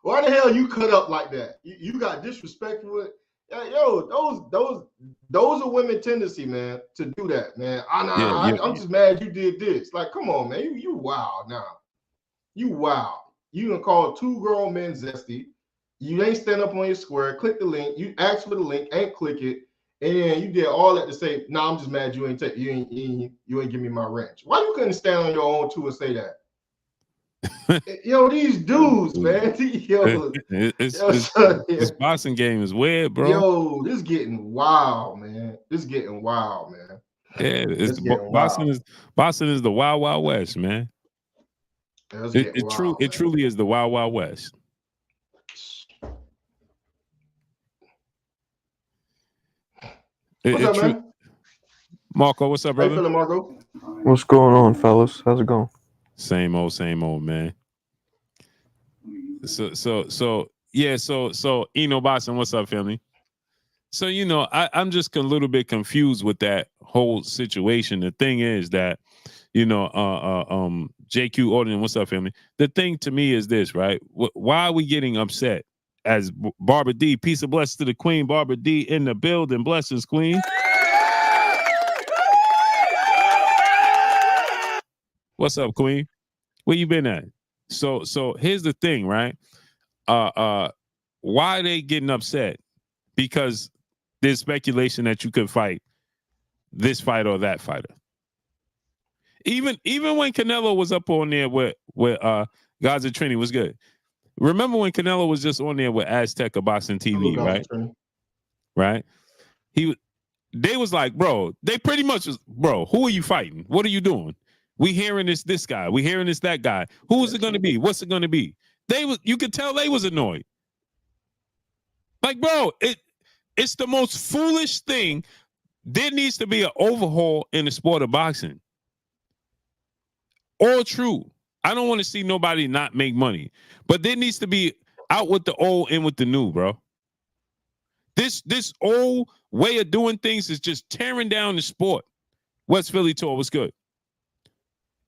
Why the hell you cut up like that? You got disrespectful. Yo, those are women tendency, man, to do that, man. I'm just mad you did this. Like, come on, man, you wild now. You wild. You gonna call 2 grown men zesty. You ain't stand up on your square. Click the link. You asked for the link, ain't click it, and you did all that to say, "Nah, I'm just mad you ain't give me my wrench." Why you couldn't stand on your own too and say that? Yo, these dudes, man. This boxing game is weird, bro. Yo, this getting wild, man. Yeah, boxing is the wild, wild west, man. It truly is the wild, wild west. What's up, man? Marco, what's up, brother? How you feeling, Marco? What's going on, fellas? How's it going? Same old, man. So Eno Boxing, what's up, family? So, I'm just a little bit confused with that whole situation. The thing is that, JQ Ordinance, what's up, family? The thing to me is this, right? Why are we getting upset? As Barbara D, peace and blessings to the queen, Barbara D in the building. Blessings, queen. What's up, queen? Where you been at? So here's the thing, right? Why are they getting upset? Because there's speculation that you could fight this fighter or that fighter. Even when Canelo was up on there with Gaza Trini was good. Remember when Canelo was just on there with Aztec or Boxing TV, right? Right? They was like, bro, they pretty much was, bro, who are you fighting? What are you doing? We hearing this guy. We hearing that guy. Who is it going to be? What's it going to be? You could tell they was annoyed. Like, bro, it's the most foolish thing. There needs to be an overhaul in the sport of boxing. All true. I don't want to see nobody not make money. But there needs to be out with the old, in with the new, bro. This old way of doing things is just tearing down the sport. West Philly Tour was good.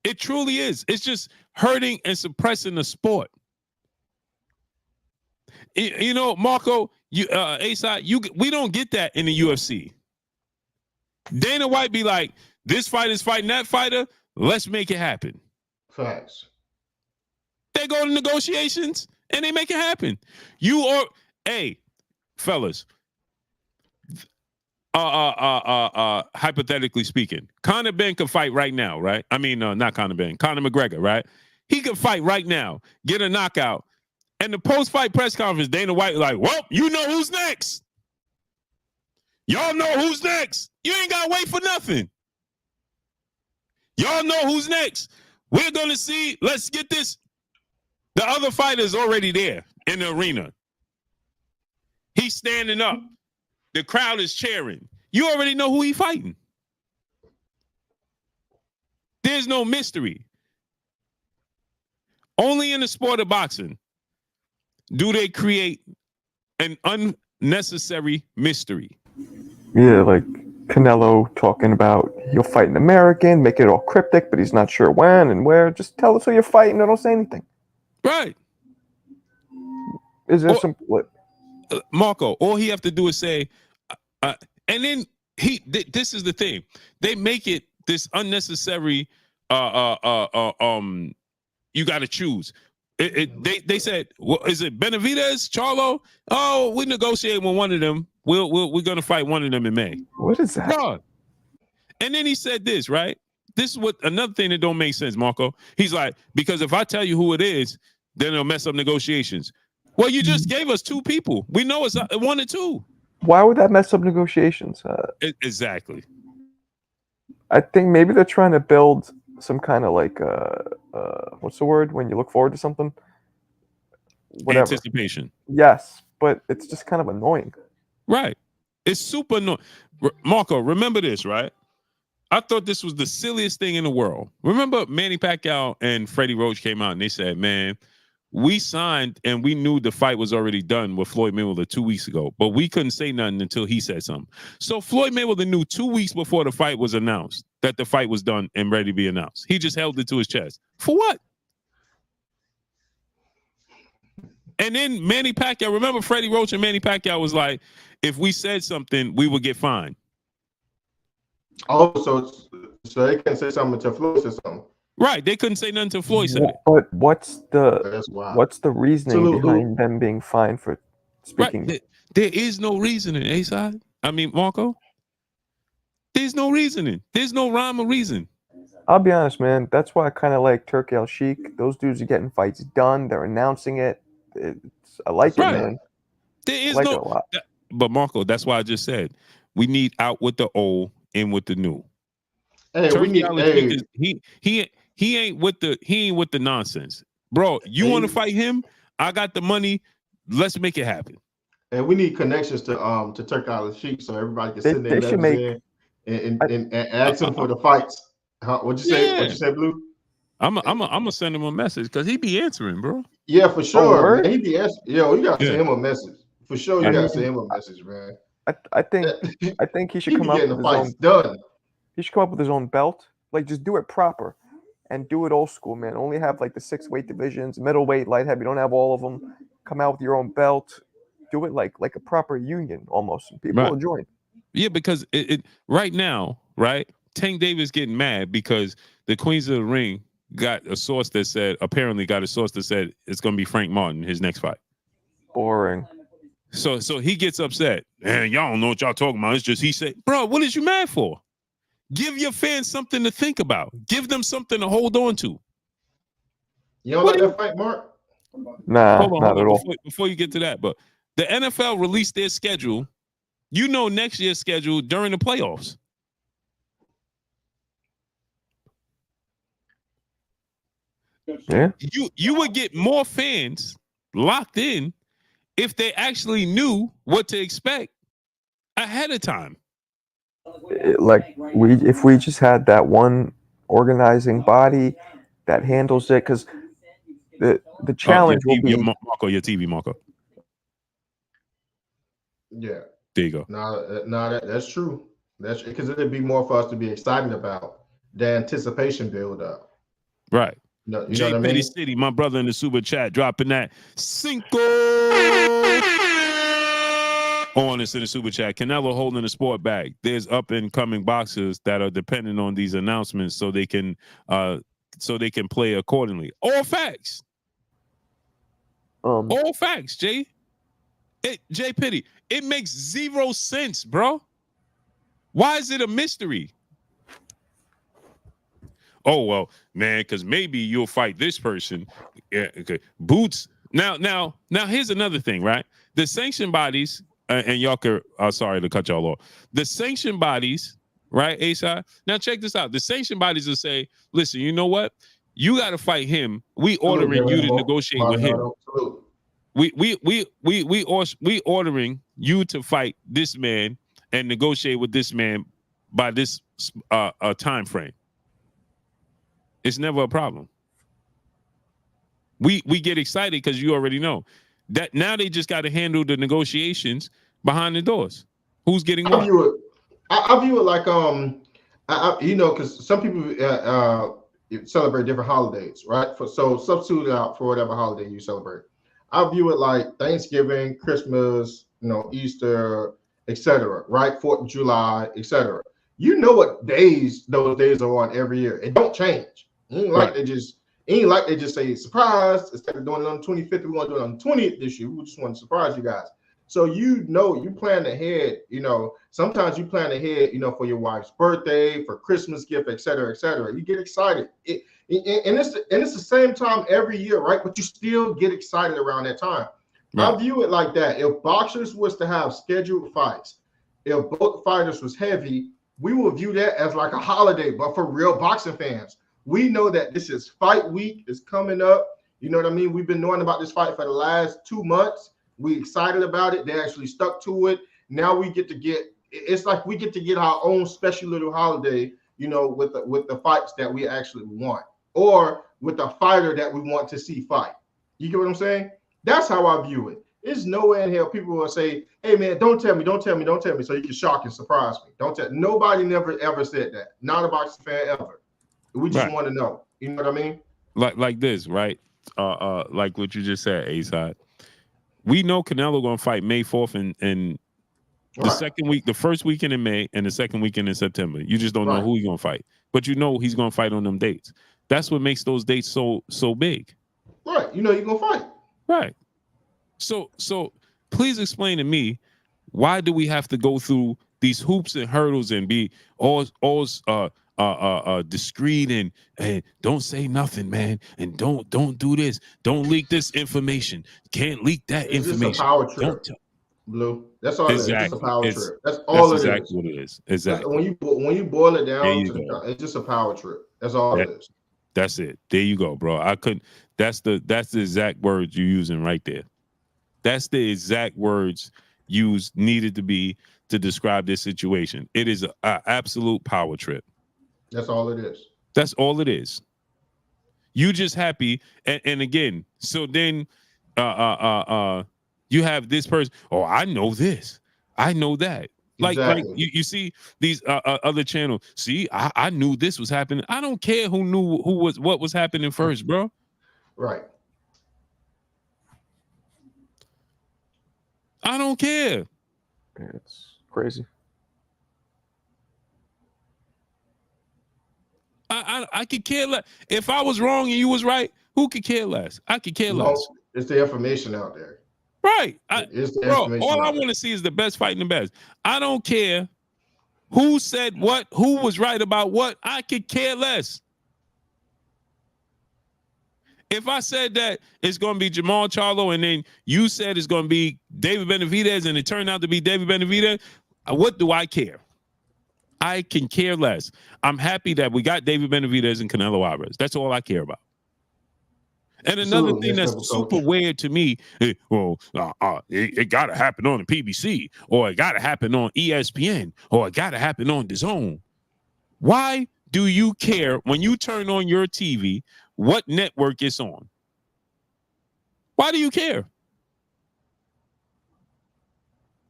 It truly is. It's just hurting and suppressing the sport. Marco, we don't get that in the UFC. Dana White be like, this fighter's fighting that fighter. Let's make it happen. Facts. They go to negotiations and they make it happen. Fellas. Hypothetically speaking, Conor Ben could fight right now, right? I mean, not Conor Ben, Conor McGregor, right? He could fight right now, get a knockout, and the post-fight press conference, Dana White like, well, you know who's next. Y'all know who's next. You ain't got to wait for nothing. Y'all know who's next. We're going to see. Let's get this. The other fighter's already there in the arena. He's standing up. The crowd is cheering. You already know who he's fighting. There's no mystery. Only in the sport of boxing do they create an unnecessary mystery. Yeah, like Canelo talking about he'll fight an American, make it all cryptic, but he's not sure when and where. Just tell us who you're fighting and don't say anything. Right. Is there some... What? Marco, all he have to do is say, and then this is the thing. They make it this unnecessary, you got to choose. They said, well, is it Benavidez, Charlo? Oh, we negotiate with one of them. We're gonna fight one of them in May. What is that? God. And then he said this, right? This is what another thing that don't make sense, Marco. He's like, because if I tell you who it is, then it'll mess up negotiations. Well, you just gave us 2 people. We know it's 1 or 2. Why would that mess up negotiations? Exactly. I think maybe they're trying to build some kind of like what's the word when you look forward to something? Whatever. Anticipation. Yes, but it's just kind of annoying. Right. It's super annoying. Marco, remember this, right? I thought this was the silliest thing in the world. Remember Manny Pacquiao and Freddie Roach came out and they said, man, we signed and we knew the fight was already done with Floyd Mayweather 2 weeks ago, but we couldn't say nothing until he said something. So Floyd Mayweather knew 2 weeks before the fight was announced that the fight was done and ready to be announced. He just held it to his chest. For what? And then Manny Pacquiao, remember Freddie Roach and Manny Pacquiao was like, if we said something, we would get fined. Oh, so they can say something to Floyd or something. Right, they couldn't say nothing to Floyd said it. But what's the reasoning Salute, behind them being fined for speaking? Right. There is no reasoning, A-side. I mean, Marco. There's no reasoning. There's no rhyme or reason. I'll be honest, man. That's why I kind of like Turkey Al Sheik. Those dudes are getting fights done. They're announcing it. I like it, man. There is I like no. it a lot. But Marco, that's why I just said we need out with the old, in with the new. Hey, we need. He ain't with the nonsense, bro. You want to fight him? I got the money. Let's make it happen. And we need connections to Turkey Al Sheik so everybody can sit there and ask him for the fights. What'd you say? What'd you say, Blue? I'm gonna send him a message because he be answering, bro. Yeah, for sure. Oh, Man. He be asking. Yo, you gotta send him a message. For sure, you gotta send him a message, man. I think he should come up with his own. Done. He should come up with his own belt. Like, just do it proper, and do it old school, man. Only have like the 6 weight divisions, middleweight, light heavy. Don't have all of them. Come out with your own belt. Do it like a proper union almost, and people will join. Yeah, because it right now, right? Tank Davis getting mad because the Queens of the Ring got a source that said it's gonna be Frank Martin his next fight. Boring. So he gets upset. Man, y'all don't know what y'all talking about. It's just he said, bro, what is you mad for? Give your fans something to think about. Give them something to hold on to. You don't like that fight, Mark? Nah, not at all. Before you get to that, but the NFL released their schedule. You know next year's schedule during the playoffs. Yeah. You would get more fans locked in if they actually knew what to expect ahead of time. If we just had that one organizing body that handles it, because the challenge will be your TV, Marco. Yeah. There you go. No, that's true. That's because it'd be more for us to be excited about the anticipation build up. Right. No, you J. know what Petty I mean? City, my brother in the super chat, dropping that Cinco on us in the super chat. Canelo holding the sport back. There's up and coming boxers that are dependent on these announcements so they can play accordingly. All facts. All facts, Jay. J. Petty, it makes 0 sense, bro. Why is it a mystery? Oh, well, man, because maybe you'll fight this person. Yeah, okay. Boots. Now, here's another thing, right? The sanction bodies, and y'all could, sorry to cut y'all off. The sanction bodies, right, A-side? Now, check this out. The sanction bodies will say, listen, you know what? You got to fight him. We ordering you to negotiate with him. We ordering you to fight this man and negotiate with this man by this time frame. It's never a problem. We get excited because you already know that now they just got to handle the negotiations behind the doors. Who's getting what? I view it like because some people celebrate different holidays, right? So substitute out for whatever holiday you celebrate. I view it like Thanksgiving, Christmas, Easter, etc. Right? 4th of July, etc. You know what days those days are on every year. It don't change. Ain't like they just say surprise. Instead of doing it on the 25th, we're gonna do it on the 20th this year. We just want to surprise you guys. So you plan ahead. Sometimes you plan ahead. For your wife's birthday, for Christmas gift, etc., etc. You get excited. And it's the same time every year, right? But you still get excited around that time. Right. I view it like that. If boxers was to have scheduled fights, if both fighters was heavy, we will view that as like a holiday. But for real boxing fans, we know that this is fight week is coming up. You know what I mean? We've been knowing about this fight for the last 2 months. We excited about it. They actually stuck to it. Now we get to get. It's like we get to get our own special little holiday. You know, with the fights that we actually want, or with the fighter that we want to see fight. You get what I'm saying? That's how I view it. There's no way in hell people will say, "Hey man, don't tell me, so you can shock and surprise me." Don't tell. Nobody never ever said that. Not a boxing fan ever. We just want to know. You know what I mean? Like this, right? Like what you just said, A-Side. We know Canelo gonna fight May 4th and the second week, the first weekend in May and the second weekend in September. You just don't know who he's gonna fight, but you know he's gonna fight on them dates. That's what makes those dates so big. Right. You know you're gonna fight. Right. So please explain to me, why do we have to go through these hoops and hurdles and be all discreet and don't say nothing, man, and don't do this, don't leak this information, can't leak that information. It's just a power trip, Blue. That's all. Exactly. It is. It's a power trip. That's all it is. What it is. Exactly. When you boil it down to it's just a power trip. That's all it is. That's it. There you go, bro. I couldn't. That's the exact words you're using right there. That's the exact words needed to be to describe this situation. It is an absolute power trip. That's all it is. That's all it is. You just happy, and again, so then you have this person. Oh, I know this. I know that. Like you see these other channels. See, I knew this was happening. I don't care who knew what was happening first, bro. Right. I don't care. It's crazy. I could care less. If I was wrong and you was right, who could care less? I could care less. It's the information out there. Right. Bro, all I want to see is the best fighting the best. I don't care who said what, who was right about what. I could care less. If I said that it's going to be Jamal Charlo and then you said it's going to be David Benavidez and it turned out to be David Benavidez, what do I care? I can care less. I'm happy that we got David Benavidez and Canelo Alvarez. That's all I care about. And another thing that's super weird to me, it got to happen on the PBC, or it got to happen on ESPN, or it got to happen on DAZN. Why do you care when you turn on your TV what network it's on? Why do you care?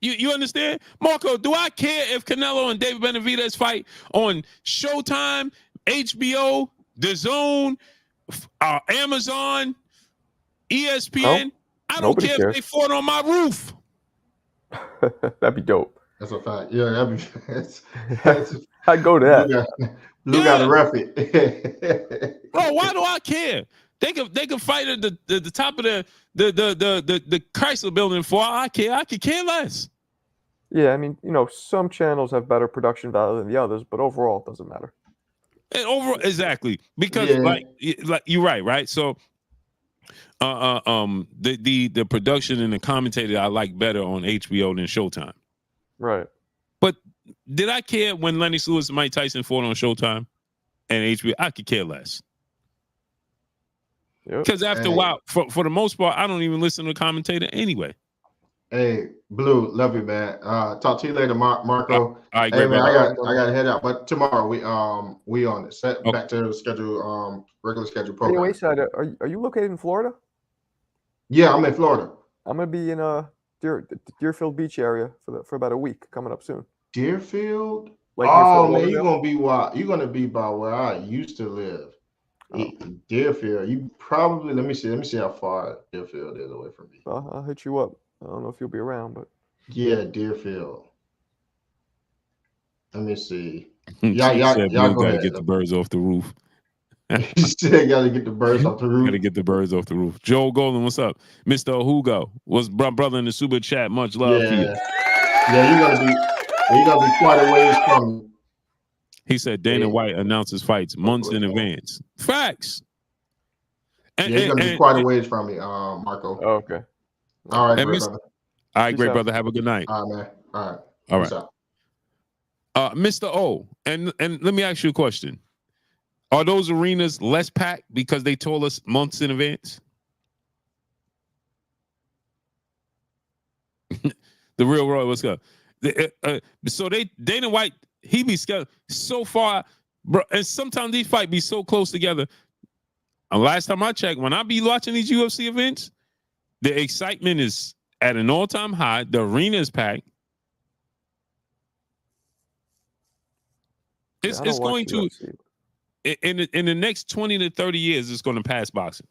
You understand? Marco, do I care if Canelo and David Benavidez fight on Showtime, HBO, DAZN, Amazon, ESPN? No, I don't care if they fought on my roof. That'd be dope. That's a fact. Yeah, that'd be. I'd go to that. Blue got to ref it. Bro, why do I care? They could fight at the top of the Chrysler building for all I care. I could care less. Yeah, I mean, some channels have better production value than the others, but overall it doesn't matter. And overall, exactly, because like you're right. So the production and the commentator I like better on HBO than Showtime. Right. But did I care when Lenny Lewis and Mike Tyson fought on Showtime and HBO? I could care less. Because after a while, for the most part, I don't even listen to the commentator anyway. Hey, Blue, love you, man. Talk to you later, Marco. All right, hey, great, man, I got to head out, but tomorrow we on it. Set back to the schedule, regular schedule program. Anyway, Side, are you located in Florida? Yeah, I'm in Florida. I'm gonna be in Deerfield Beach area for about a week coming up soon. Deerfield? Like man, you're gonna be by where I used to live. Deerfield. You probably let me see how far Deerfield is away from me. I'll hit you up. I don't know if you'll be around, but yeah, Deerfield. Let me see. Y'all gotta get the birds off the roof. You still gotta get the birds off the roof. Gotta get the birds off the roof. Joe Golden, what's up? Mr. Hugo, what's brother in the super chat? Much love to you. Yeah, you're gonna be quite a ways from me. He said Dana White announces fights months in advance. Facts. Yeah, he's gonna be quite a ways from me, Marco. Oh, okay. All right, And great brother. All right, Peace great out. brother. Have a good night. All right, man. All right. All Peace right. out. Mr. O, and let me ask you a question. Are those arenas less packed because they told us months in advance? The real Roy, what's up? So Dana White, he be scared so far, bro. And sometimes these fights be so close together. And last time I checked, when I be watching these UFC events, the excitement is at an all-time high. The arena is packed. It's going to in the next 20 to 30 years, it's going to pass boxing.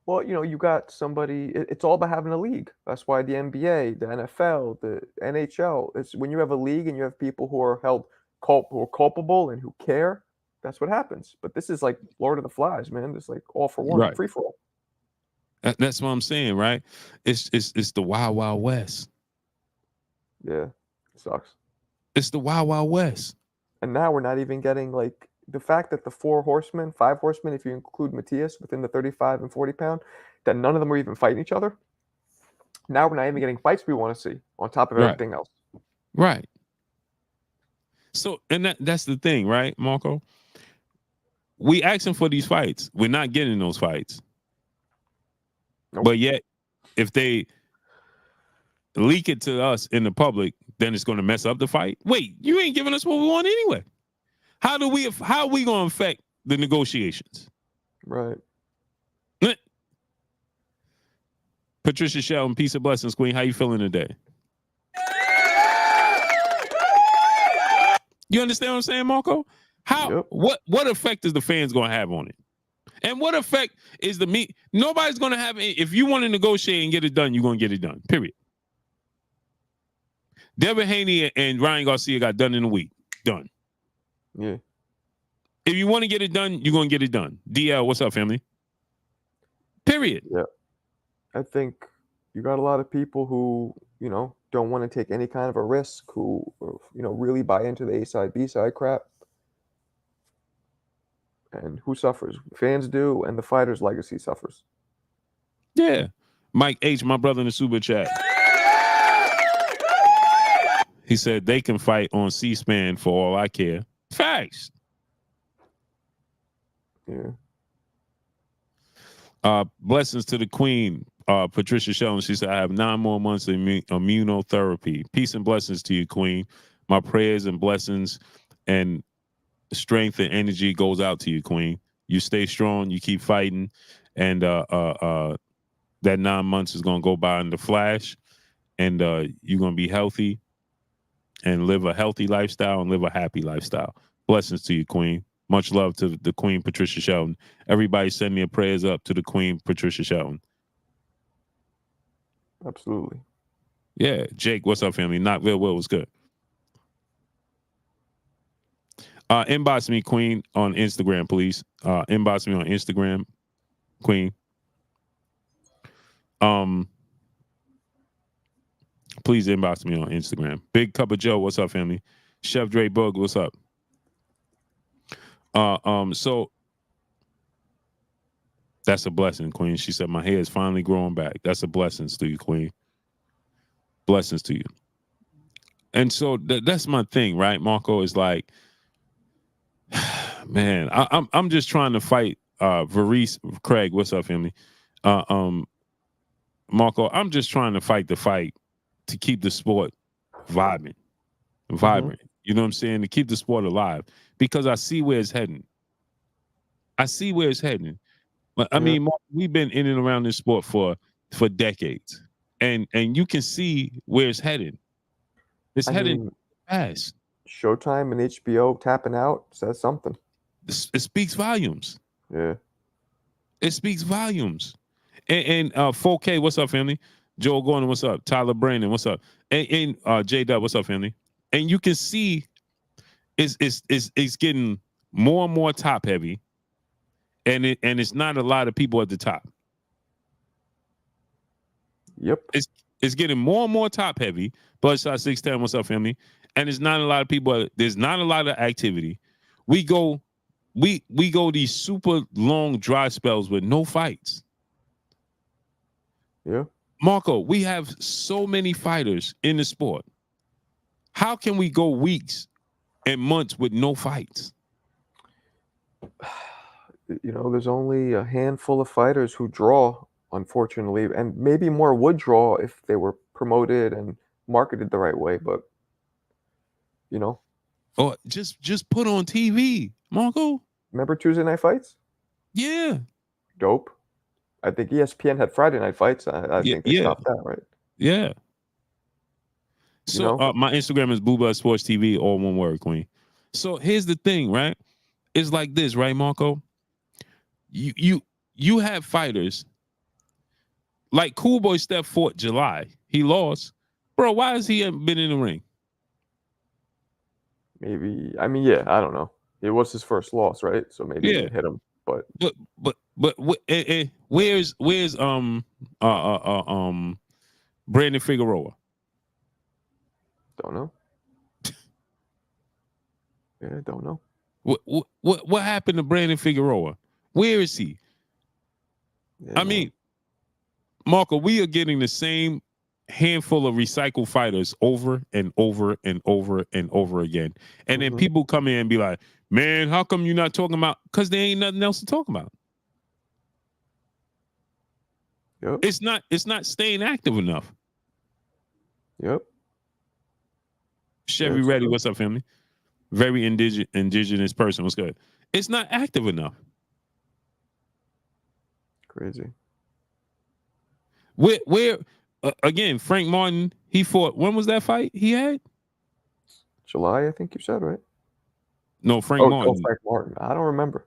Well, you got somebody. It's all about having a league. That's why the NBA, the NFL, the NHL. It's when you have a league and you have people who are held who are culpable and who care. That's what happens. But this is like Lord of the Flies, man. It's like all for one, Right. free for all. That's what I'm saying, right? It's the Wild Wild West. Yeah, it sucks. It's the Wild Wild West. And now we're not even getting like the fact that the 5 horsemen, if you include Matias within the 35 and 40 pound, that none of them are even fighting each other. Now we're not even getting fights we want to see on top of everything else. Right. So, and that's the thing, right, Marco? We asking for these fights. We're not getting those fights. Nope. But yet, if they leak it to us in the public, then it's going to mess up the fight. Wait, you ain't giving us what we want anyway. How are we going to affect the negotiations? Right. Patricia Shelton, peace and blessings, Queen. How you feeling today? You understand what I'm saying, Marco? What effect is the fans going to have on it? And what effect is nobody's going to have if you want to negotiate and get it done, you're going to get it done. Period. Devin Haney and Ryan Garcia got done in a week. Done. Yeah. If you want to get it done, you're going to get it done. DL, what's up, family? Period. Yeah. I think you got a lot of people who, don't want to take any kind of a risk, who, really buy into the A-side, B-side crap. And who suffers? Fans do, and the fighter's legacy suffers. Yeah. Mike H., my brother in the super chat. He said they can fight on C-SPAN for all I care. Facts. Yeah. Blessings to the Queen, Patricia Shelton. She said, I have 9 more months of immunotherapy. Peace and blessings to you, Queen. My prayers and blessings and strength and energy goes out to you, Queen. You stay strong, you keep fighting, and that 9 months is gonna go by in the flash, and you're gonna be healthy and live a healthy lifestyle and live a happy lifestyle. Blessings to you, Queen. Much love to the Queen Patricia Shelton. Everybody send their prayers up to the Queen Patricia Shelton. Absolutely. Yeah, Jake, what's up, family? Knoxville Will was good. Inbox me, Queen, on Instagram, please. Inbox me on Instagram, Queen. Please inbox me on Instagram. Big Cup of Joe, what's up, family? Chef Dre Bug, what's up? So that's a blessing, Queen. She said my hair is finally growing back. That's a blessing to you, Queen. Blessings to you. And so that's my thing, right, Marco? Is like, man, I'm just trying to fight. Varice Craig, what's up, family? Marco, I'm just trying to fight the fight to keep the sport vibrant. Mm-hmm. You know what I'm saying? To keep the sport alive, because I see where it's heading. But I mean, we've been in and around this sport for decades, and you can see where it's heading. It's heading fast. Showtime and HBO tapping out says something. It speaks volumes. Yeah. It speaks volumes. And 4K, what's up, family? Joel Gordon, what's up? Tyler Brandon, what's up? And J Dub, what's up, family? And you can see it's getting more and more top heavy, and it's not a lot of people at the top. Yep. It's getting more and more top heavy. Bloodshot 610, what's up, family? and there's not a lot of people. There's not a lot of activity. We go these super long dry spells with no fights. Yeah. Marco, we have so many fighters in the sport. How can we go weeks and months with no fights? You know, there's only a handful of fighters who draw, unfortunately, and maybe more would draw if they were promoted and marketed the right way. But you know, Or just put on TV, Marco. remember Tuesday night fights? Yeah, Dope. I think ESPN had Friday night fights. I think they stopped that, right? yeah. So my Instagram is Booba Sports TV, all one word, Queen. So here's the thing, right? It's like this, right, Marco? You have fighters like Cool Boy Steph fought July. He lost. Bro, why has he been in the ring? Maybe, I mean, yeah, I don't know. It was his first loss, right? So maybe it hit him. But where's Brandon Figueroa? Don't know. Yeah, don't know. What happened to Brandon Figueroa? Where is he? Yeah, I mean, Marco, we are getting the same handful of recycled fighters over and over and over and over again. And then people come in and be like, man, how come you're not talking about? Because there ain't nothing else to talk about. Yep. It's not staying active enough. Yep. Chevy Ready, what's up, family? Very indigenous person. What's good? It's not active enough. Crazy. Where again, Frank Martin, he fought. When was that fight he had? July, I think you said, right? No, Frank Martin. Oh, Frank Martin. I don't remember.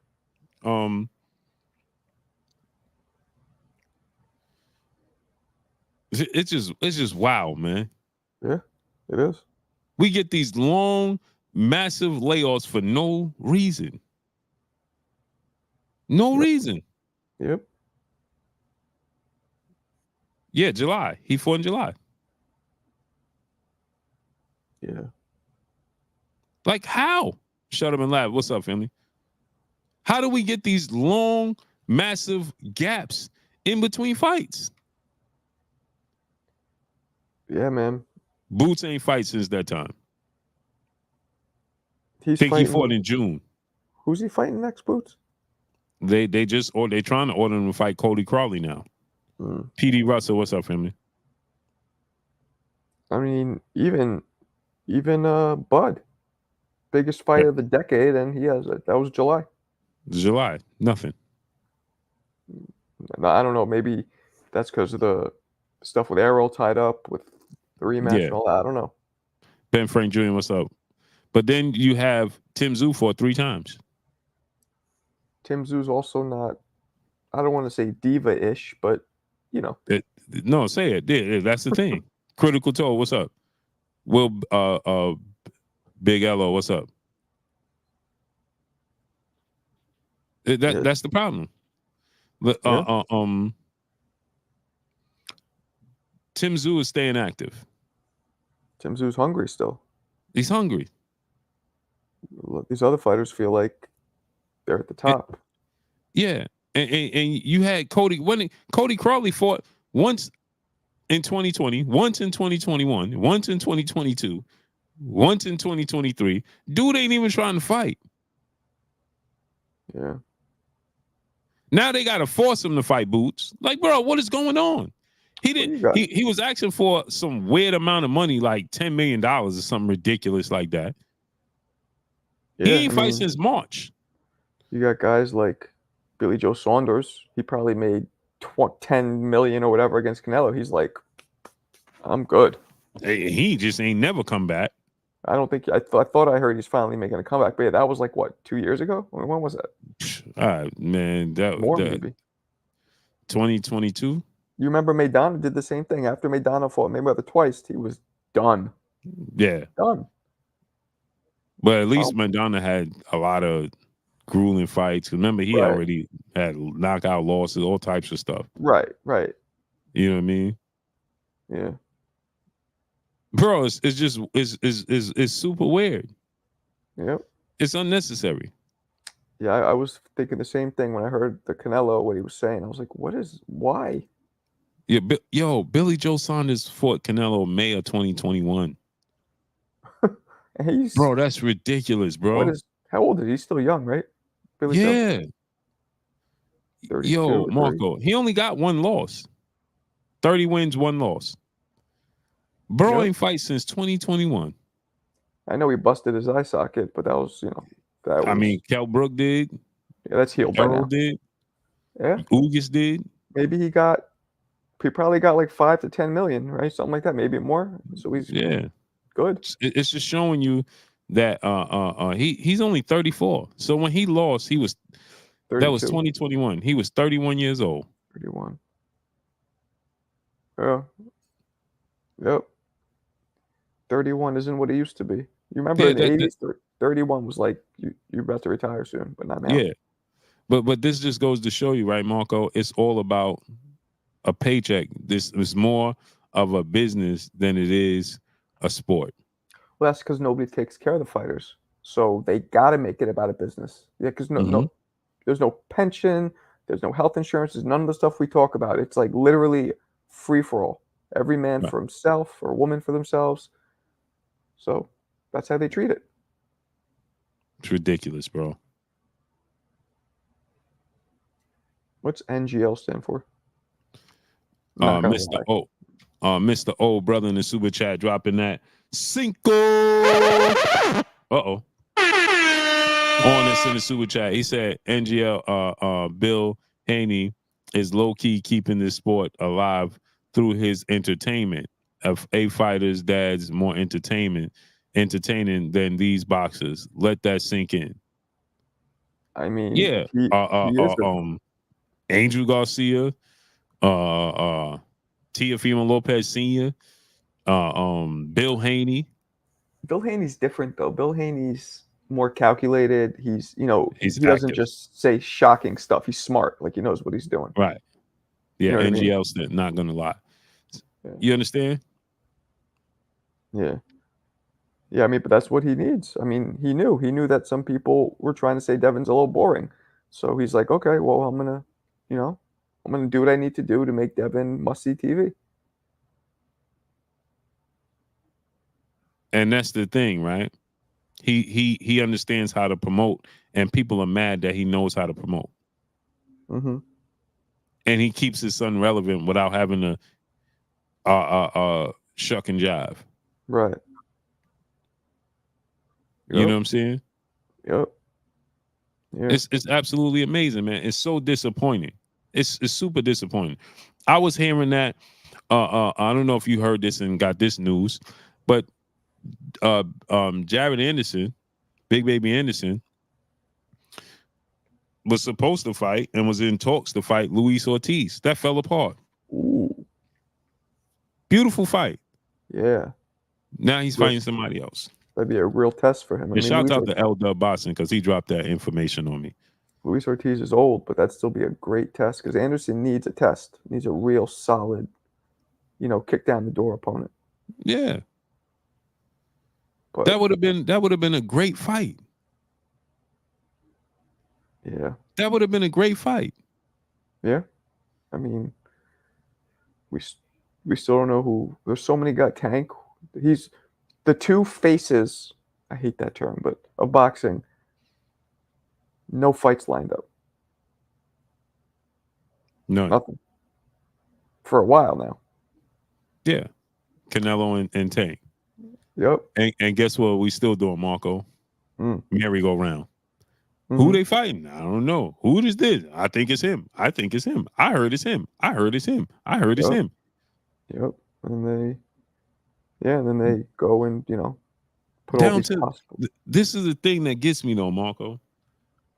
It's just wow, man. Yeah, it is. We get these long, massive layoffs for no reason. No reason. Yep. Yeah, July. He fought in July. Yeah. Like how? Shut up and laugh. What's up, family? How do we get these long, massive gaps in between fights? Yeah, man. Boots ain't fight since that time. He fought in June. Who's he fighting next, Boots? They trying to order him to fight Cody Crawley now. PD Russell, what's up, family? I mean, even Bud, biggest fight of the decade, and he has it. That was July. July, nothing. I don't know. Maybe that's because of the stuff with Errol tied up with the rematch and all that. I don't know. Ben Frank Jr., what's up? But then you have Tim Tszyu fought 3 times. Tim Tszyu's also not, I don't want to say diva-ish, but, you know. No, say it. Yeah, that's the thing. Critical Toe, what's up? Will Big Elo, what's up? That's the problem. Tim Tszyu is staying active. Tim Tszyu's hungry still. He's hungry. These other fighters feel like they're at the top. And you had Cody Crawley fought once in 2020, once in 2021, once in 2022, once in 2023. Dude ain't even trying to fight. Yeah. Now they got to force him to fight Boots. Like, bro, what is going on? He didn't. He was asking for some weird amount of money, like $10 million or something ridiculous like that. Yeah, he ain't fight since March. You got guys like Billy Joe Saunders. He probably made $10 million or whatever against Canelo. He's like, I'm good. He just ain't never come back. I don't think I thought I heard he's finally making a comeback. But yeah, that was like what, 2 years ago? When was that? Man, maybe 2022. You remember Maidana did the same thing after Maidana fought Mayweather twice. He was done. Yeah, done. But at least Maidana had a lot of grueling fights. Remember, he already had knockout losses, all types of stuff. Right. You know what I mean? Yeah. bro, it's just it's super weird. Yep. It's unnecessary. Yeah, I was thinking the same thing when I heard the Canelo, what he was saying. I was like, why? Yeah, Billy Joe Saunders fought Canelo May of 2021. And he's, Bro, that's ridiculous, bro. how old is he? He's still young, right? Billy Joe? Yeah. 32 Yo, or 30? Marco, he only got one loss. 30 wins, one loss. Bro Yep. ain't fight since 2021. I know he busted his eye socket, but that was, that was. I mean, Kell Brook did. Yeah, that's healed by now. Errol did. Yeah. Ugas did. Maybe he probably got like 5 to 10 million, right? Something like that, maybe more. So he's good. It's just showing you that he's only 34. So when he lost, he was 32. that was 2021. He was 31 years old. 31. Yeah. Yep. 31 isn't what it used to be. You remember in the 80s, 31 was like you're about to retire soon, but not now. Yeah. But this just goes to show you, right, Marco? It's all about a paycheck. This is more of a business than it is a sport. Well, that's because nobody takes care of the fighters. So they got to make it about a business. Yeah, because there's no pension, there's no health insurance, there's none of the stuff we talk about. It's like literally free for all. Every man for himself or woman for themselves. So that's how they treat it. It's ridiculous, bro. What's NGL stand for? Mr. O. Mr. O, brother in the super chat, dropping that Cinco. On this in the super chat, he said NGL Bill Haney is low-key keeping this sport alive through his entertainment. Of a fighter's dad's more entertaining than these boxers. Let that sink in. I mean, yeah. Angel Garcia, Tio Lopez Sr., Bill Haney. Bill Haney's different though. Bill Haney's more calculated. He's he doesn't just say shocking stuff. He's smart. Like he knows what he's doing. Right. Yeah, NGL's I mean? not gonna lie. Yeah. You understand? Yeah. Yeah, I mean, but that's what he needs. I mean, he knew that some people were trying to say Devin's a little boring. So he's like, okay, well, I'm gonna do what I need to do to make Devin must-see TV. And that's the thing, right? He understands how to promote, and people are mad that he knows how to promote. Mm-hmm. And he keeps his son relevant without having to shuck and jive. Right. Yep. You know what I'm saying? Yep. Yeah. It's absolutely amazing, man. It's so disappointing. It's super disappointing. I was hearing that. I don't know if you heard this and got this news, but Jared Anderson, Big Baby Anderson, was supposed to fight and was in talks to fight Luis Ortiz. That fell apart. Ooh. Beautiful fight. Yeah. Now he's fighting somebody else. That'd be a real test for him. And shout out to L Dub Boston because he dropped that information on me. Luis Ortiz is old, but that'd still be a great test because Anderson needs a test. He needs a real solid, kick down the door opponent. Yeah. But that would have been a great fight. Yeah. That would have been a great fight. Yeah. I mean, we still don't know who. There's so many guys. Tank. He's the two faces. I hate that term, but of boxing. No fights lined up. None. Nothing. For a while now. Yeah. Canelo and Tank. Yep. And guess what? We still doing, Marco. Merry-go-round. Mm-hmm. Who they fighting? I don't know. Who is this? I think it's him. I think it's him. I heard it's him. I heard it's him. I heard it's him. Yep. And then they go and put down all these to possible. This is the thing that gets me though, Marco.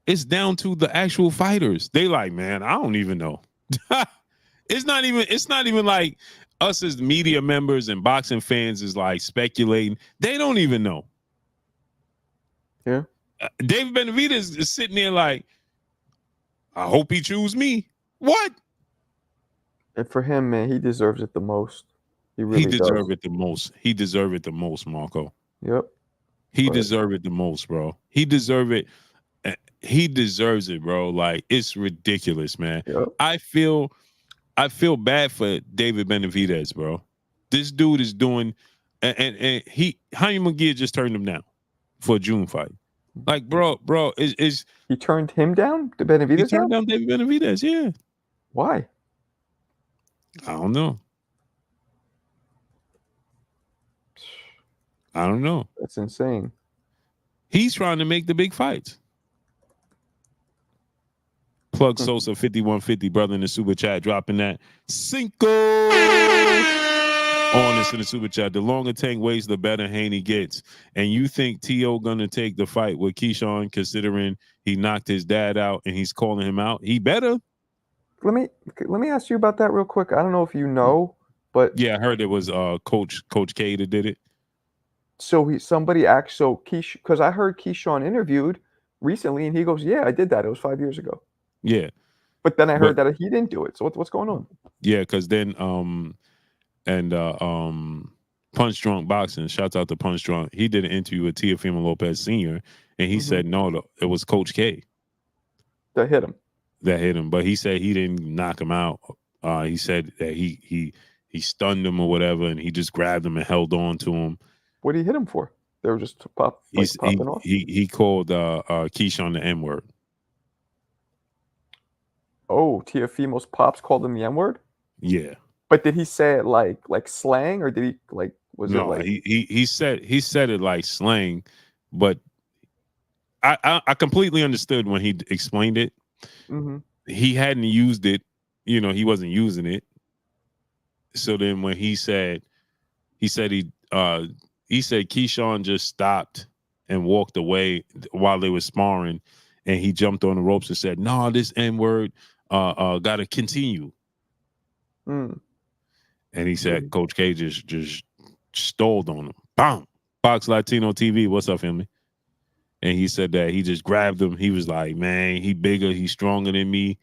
It's down to the actual fighters. They like, man, I don't even know. It's not even like us as media members and boxing fans is like speculating. They don't even know. Yeah. David Benavidez is sitting there like, I hope he choose me. What? And for him, man, he deserves it the most. He really deserved does. it the most. He deserved it the most, Marco. Yep. He But- deserved it the most, bro. He deserved it. He deserves it, bro. Like, it's ridiculous, man. Yep. I feel bad for David Benavidez, bro. This dude is doing, and he Haney McGee just turned him down for a June fight. Like, bro, is He turned him down to he Benavidez. turned down David Benavidez? Yeah, Why? I don't know. That's insane. He's trying to make the big fights. Plug Sosa 5150, brother, in the super chat, dropping that Cinco on us in the super chat. The longer Tank waits, the better Haney gets. And you think Tio gonna take the fight with Keyshawn, considering he knocked his dad out and he's calling him out? He better. Let me ask you about that real quick. I don't know if you know, but Yeah, I heard it was Coach K that did it. so because I heard Keyshawn interviewed recently, and he goes, "Yeah, I did that. It was 5 years ago." Yeah, But then I heard that he didn't do it. So what's going on? yeah, because then Punch Drunk Boxing, shouts out to Punch Drunk. He did an interview with Tio Lopez Sr. and he said no, it was Coach K That hit him. But he said he didn't knock him out. He said that he stunned him or whatever, and he just grabbed him and held on to him. What did he hit him for? They were just popping off. He called Keyshawn the N-word. Oh, Tiafimo's pops called him the N-word? Yeah. But did he say it like slang, or did he was it like he said it like slang, but I completely understood when he explained it. He hadn't used it, he wasn't using it. So then when he said Keyshawn just stopped and walked away while they were sparring, and he jumped on the ropes and said, "No, this N-word gotta continue." And he said Coach K just stole on him. Bam! Fox Latino TV, what's up, family? And he said that he just grabbed him. He was like, "Man, he bigger, he's stronger than me.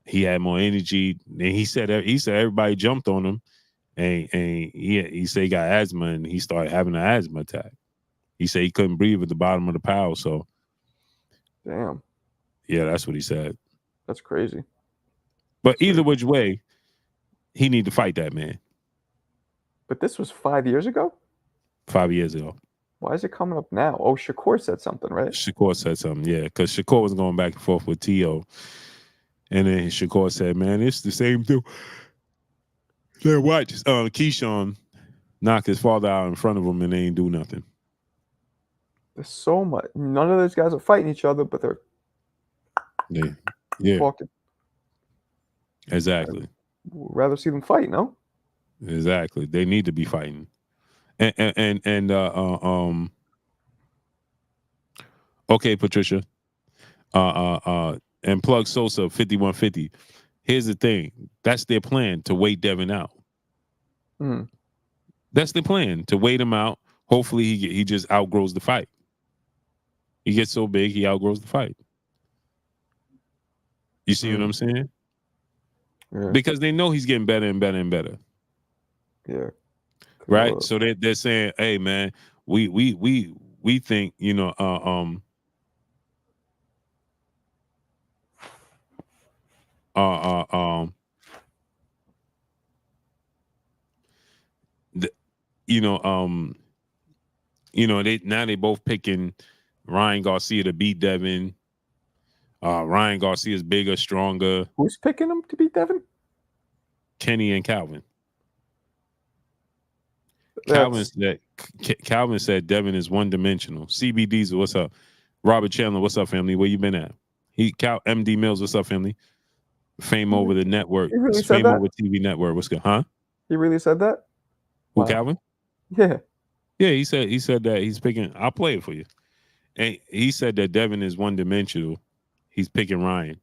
He had more energy." And he said everybody jumped on him, and he said he got asthma, and he started having an asthma attack. He said he couldn't breathe at the bottom of the pile. So, damn. Yeah, that's what he said. That's crazy. But either which way, he need to fight that man. But this was 5 years ago? 5 years ago. Why is it coming up now? Oh, Shakur said something, right? Shakur said something, yeah, because Shakur was going back and forth with Tio. And then Shakur said, "Man, it's the same thing." They watch Keyshawn knock his father out in front of him, and they ain't do nothing. There's so much. None of those guys are fighting each other, but they're talking. Exactly. We'd rather see them fight, no? Exactly. They need to be fighting. Okay, Patricia. And plug Sosa 5150. Here's the thing. That's their plan, to wait Devin out. That's their plan, to wait him out. Hopefully he just outgrows the fight. He gets so big, he outgrows the fight. You see what I'm saying? Yeah. Because they know he's getting better and better and better. Yeah. Right? So they're saying, "Hey man, we think, they both picking Ryan Garcia to beat Devin. Ryan Garcia's bigger, stronger. Who's picking him to beat Devin? Kenny and Calvin. Calvin said Devin is one-dimensional. CB Diesel, what's up? Robert Chandler, what's up, family? Where you been at? MD Mills, what's up, family? Fame over the network. He really said Fame that? over TV network. What's good? Huh? He really said that? Who, Wow. Calvin? Yeah. Yeah, he said that he's picking. I'll play it for you. And he said that Devin is one-dimensional. He's picking Ryan.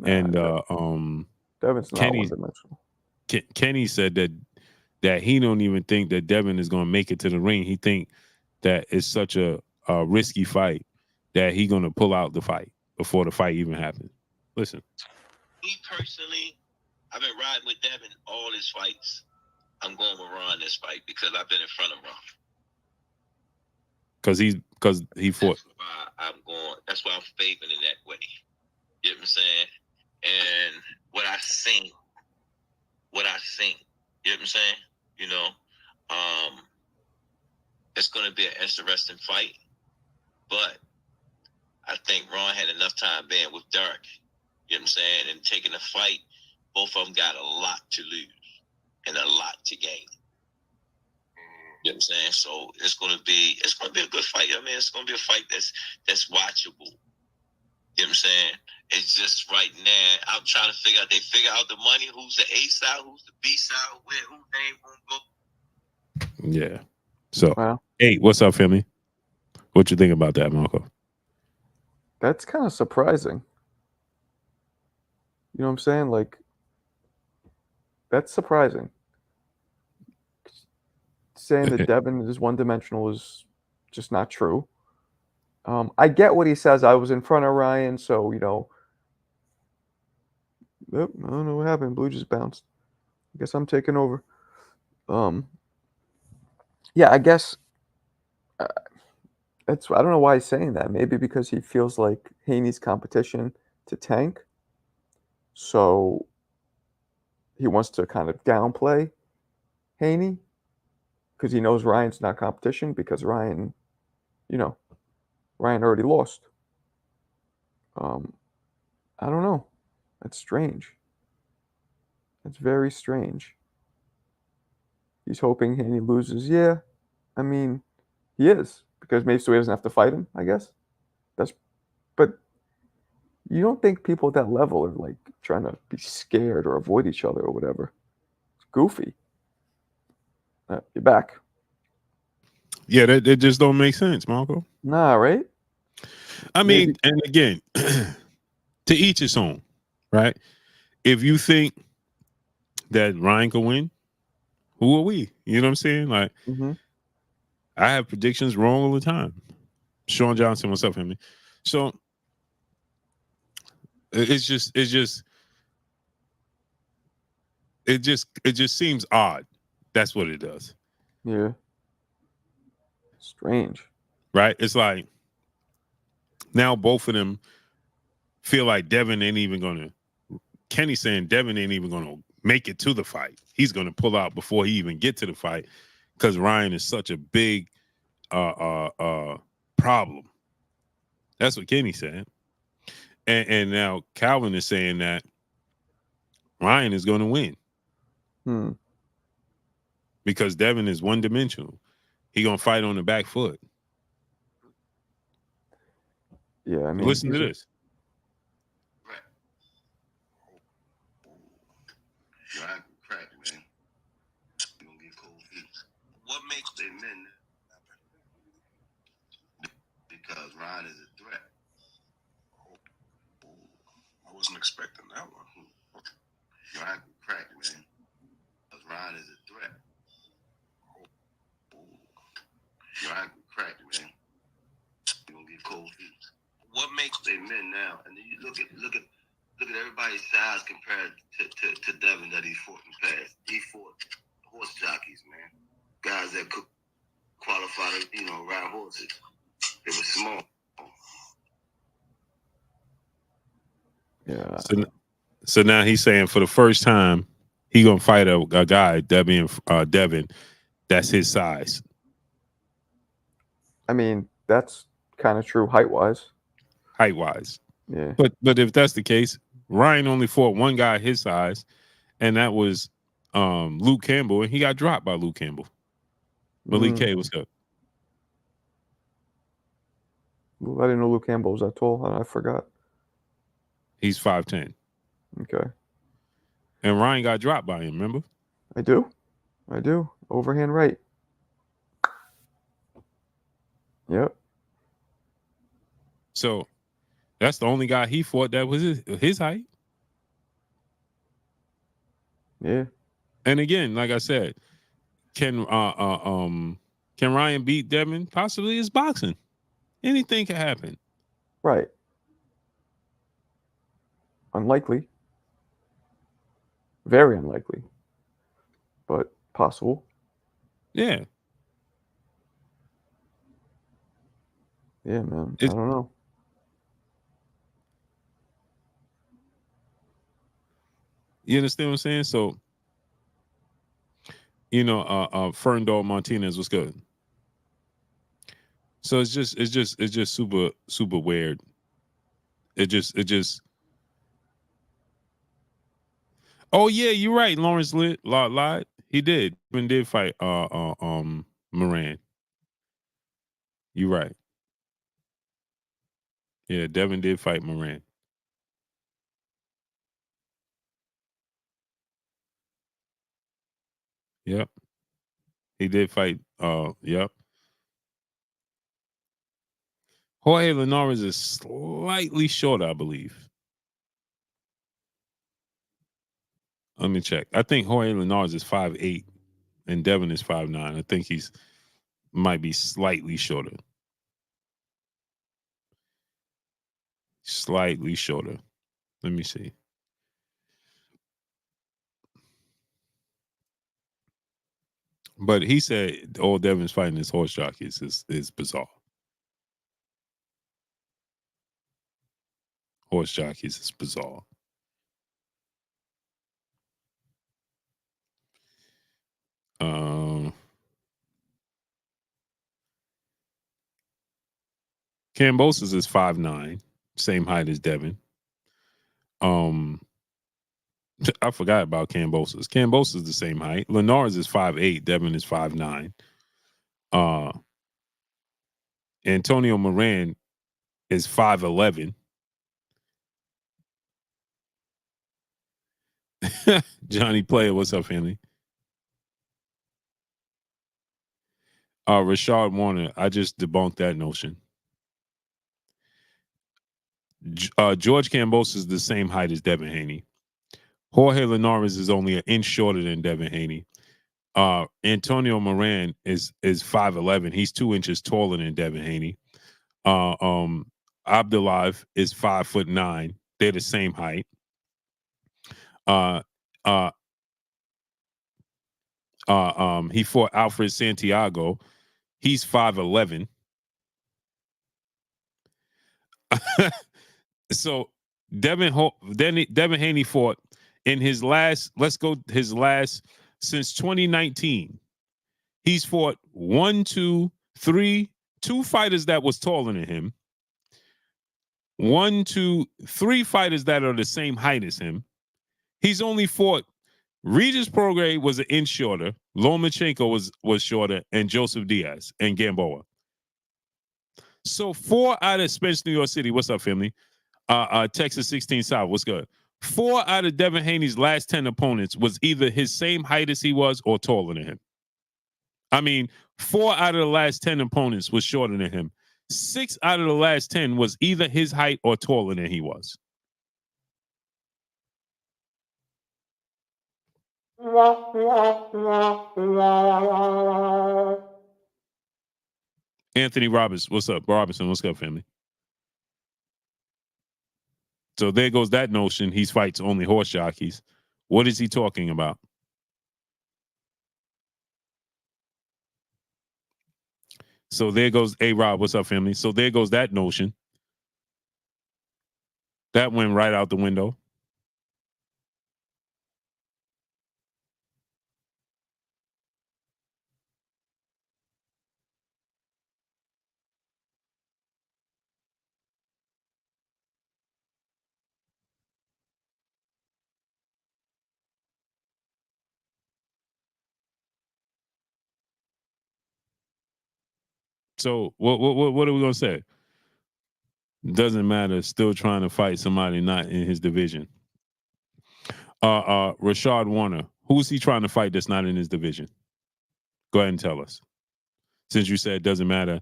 And Devin's not Kenny, one-dimensional. Kenny said that he don't even think that Devin is going to make it to the ring. He think that it's such a risky fight that he going to pull out the fight before the fight even happens. Listen. Me personally, I've been riding with Devin all his fights. I'm going with Ron this fight because I've been in front of Ron. Because he fought. That's why I'm going. That's why I'm favoring in that way. You know what I'm saying? And what I think. You know what I'm saying? You know, it's going to be an interesting fight, but I think Ron had enough time being with Dirk. You know what I'm saying? And taking the fight, both of them got a lot to lose and a lot to gain. You know what I'm saying? So it's gonna be a good fight. I mean, it's gonna be a fight that's watchable. You know what I'm saying? It's just right now, I'm trying to figure out the money, who's the A side, who's the B side, who name gonna go. Yeah. So, Wow. hey, what's up, family? What you think about that, Marco? That's kind of surprising. You know what I'm saying? Like, that's surprising. Saying that Devin is one-dimensional is just not true. I get what he says. I was in front of Ryan, so, you know. Yep, I don't know what happened. Blue just bounced. I guess I'm taking over. Yeah, I guess I don't know why he's saying that. Maybe because he feels like Haney's competition to Tank. So he wants to kind of downplay Haney because he knows Ryan's not competition because Ryan already lost. I don't know. That's strange. That's very strange. He's hoping Haney loses. Yeah, I mean, he is because maybe so he doesn't have to fight him. I guess but you don't think people at that level are like trying to be scared or avoid each other or whatever? It's goofy. You're back. Yeah, that just don't make sense, Marco. Nah, right? I mean, Maybe. and again, to each his own, right? If you think that Ryan can win, who are we? You know what I'm saying? Like, I have predictions wrong all the time. Sean Johnson, what's up, family? So it just seems odd. That's what it does. Yeah. Strange. Right? It's like now both of them feel like Devin ain't even gonna. Kenny's saying Devin ain't even gonna make it to the fight. He's gonna pull out before he even get to the fight because Ryan is such a big problem. That's what Kenny said. And now Calvin is saying that Ryan is going to win because Devin is one-dimensional. He going to fight on the back foot. Yeah, I mean, listen to this. Ryan can crack, man. You gonna get cold feet. What makes they men? Because Ryan is a threat. I wasn't expecting that one. Ryan can crack, man. Because Ryan is a threat. Ryan can crack, man. You gonna get cold feet. What makes they men now? And then you look at everybody's size compared to Devin that he fought in the past. He fought horse jockeys, man. Guys that could qualify to, ride horses. They were small. yeah. So now he's saying for the first time he gonna fight a guy, Devin, that's his size. I mean, that's kind of true height-wise. Height-wise. Yeah. But if that's the case, Ryan only fought one guy his size, and that was Luke Campbell, and he got dropped by Luke Campbell. Malik K, what's up? I didn't know Luke Campbell was that tall. I forgot. He's 5'10". Okay. And Ryan got dropped by him, remember? I do. Overhand right. Yep. So that's the only guy he fought that was his height. Yeah. And again, like I said, can Ryan beat Devin? Possibly. It's boxing. Anything can happen. Right. Unlikely. Very unlikely. But Possible. Yeah. Yeah, man. I It's- don't know. You understand what I'm saying? So, Ferndale Martinez was good. So it's just super, super weird. It just. Oh yeah, you're right. Lawrence lied. He did. Devin did fight Moran. You're right. Yeah, Devin did fight Moran. Yep. He did fight. Yep. Jorge Linares is slightly short, I believe. Let me check. I think Jorge Linares is 5'8", and Devin is 5'9". I think he's might be slightly shorter. Slightly shorter. Let me see. But he said all Devin's fighting is horse jockeys is bizarre. Horse jockeys is bizarre. Cambosis is 5'9", same height as Devin. I forgot about Cambosis. Cambosis is the same height. Linares is 5'8", Devin is 5'9". Antonio Moran is 5'11". Johnny Player, what's up, family? Rashad Warner, I just debunked that notion. George Cambosis is the same height as Devin Haney. Jorge Linares is only an inch shorter than Devin Haney. Antonio Moran is 5'11". He's 2 inches taller than Devin Haney. Abdullayev is 5'9". They're the same height. He fought Alfred Santiago. He's 5'11". So Devin Haney fought in his last. Let's go his last since 2019. He's fought 2 fighters that was taller than him. 3 fighters that are the same height as him. He's only fought Regis Prograis was an inch shorter. Lomachenko was shorter, and Joseph Diaz and Gamboa. So 4 out of Spence, New York City. What's up, family? Texas 16 South. What's good? 4 out of Devin Haney's last 10 opponents was either his same height as he was or taller than him. I mean, 4 out of the last 10 opponents was shorter than him. 6 out of the last 10 was either his height or taller than he was. Anthony Roberts, what's up? Robinson, what's up, family? So there goes that notion. He fights only horse jockeys. What is he talking about? So there goes A-Rob. What's up, family? So there goes that notion. That went right out the window. So what are we gonna say? Doesn't matter. Still trying to fight somebody not in his division. Rashad Warner. Who's he trying to fight that's not in his division? Go ahead and tell us. Since you said it doesn't matter,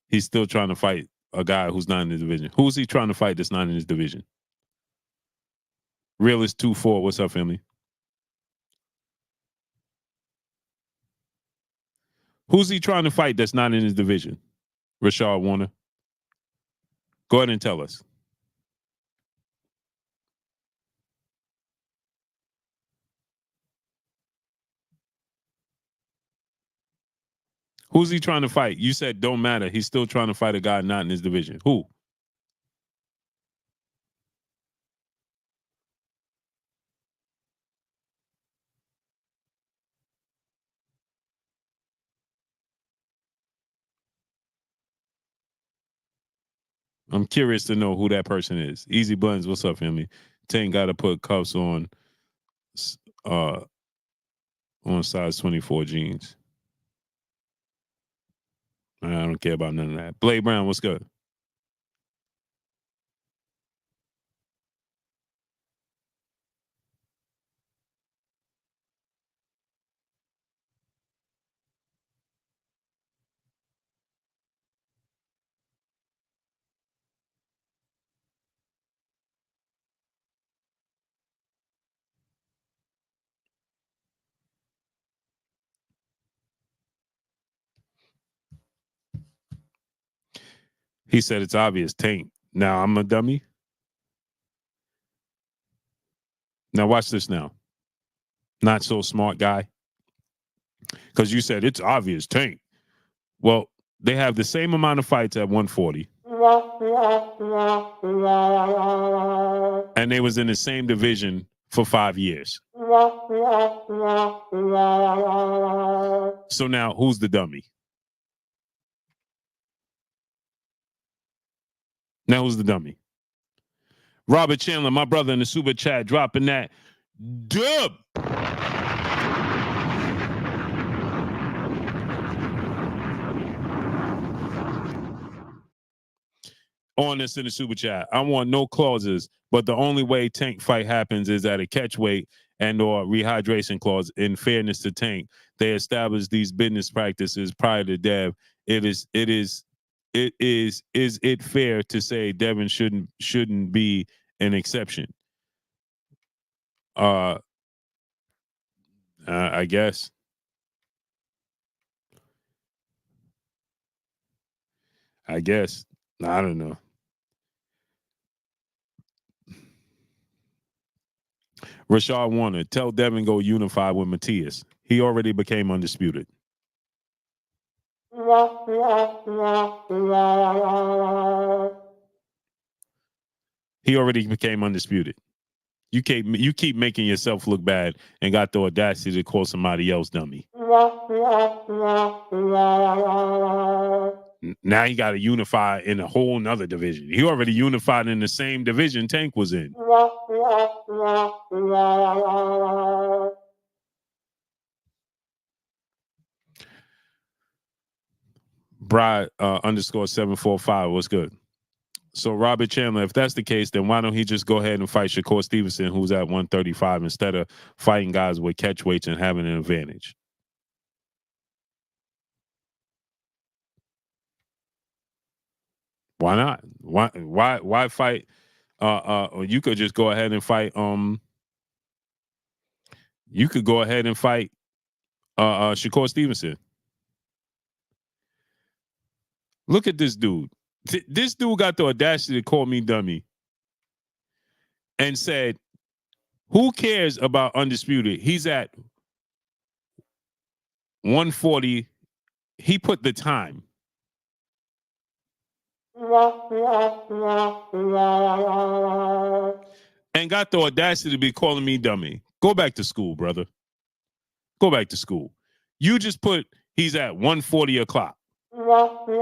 he's still trying to fight a guy who's not in his division. Who's he trying to fight that's not in his division? Realist 2-4. What's up, family? Who's he trying to fight that's not in his division? Rashad Warner. Go ahead and tell us. Who's he trying to fight? You said don't matter. He's still trying to fight a guy not in his division. Who? I'm curious to know who that person is. Easy Buns, what's up, family? Tank got to put cuffs on size 24 jeans. I don't care about none of that. Blade Brown, what's good? He said it's obvious. Tank. Now I'm a dummy. Now watch this now. Not so smart guy. Because you said it's obvious. Tank. Well, they have the same amount of fights at 140. And they was in the same division for 5 years. So now who's the dummy? Now who's the dummy? Robert Chandler, my brother in the super chat, dropping that dub. On this in the super chat. I want no clauses, but the only way Tank fight happens is at a catch weight and or rehydration clause. In fairness to Tank, they established these business practices prior to Dev. Is it fair to say Devin shouldn't be an exception? I guess. I don't know. Rashad Warner, tell Devin go unify with Matias. He already became undisputed. He already became undisputed. You keep making yourself look bad and got the audacity to call somebody else dummy. Now he got to unify in a whole nother division. He already unified in the same division Tank was in. Bride underscore 745. What's good? So Robert Chandler, if that's the case, then why don't he just go ahead and fight Shakur Stevenson, who's at 135, instead of fighting guys with catch weights and having an advantage? Why not? Why fight? You could just go ahead and fight. You could go ahead and fight Shakur Stevenson. Look at this dude. This dude got the audacity to call me dummy and said, who cares about undisputed? He's at 140. He put the time. And got the audacity to be calling me dummy. Go back to school, brother. Go back to school. You just put he's at 140 o'clock. I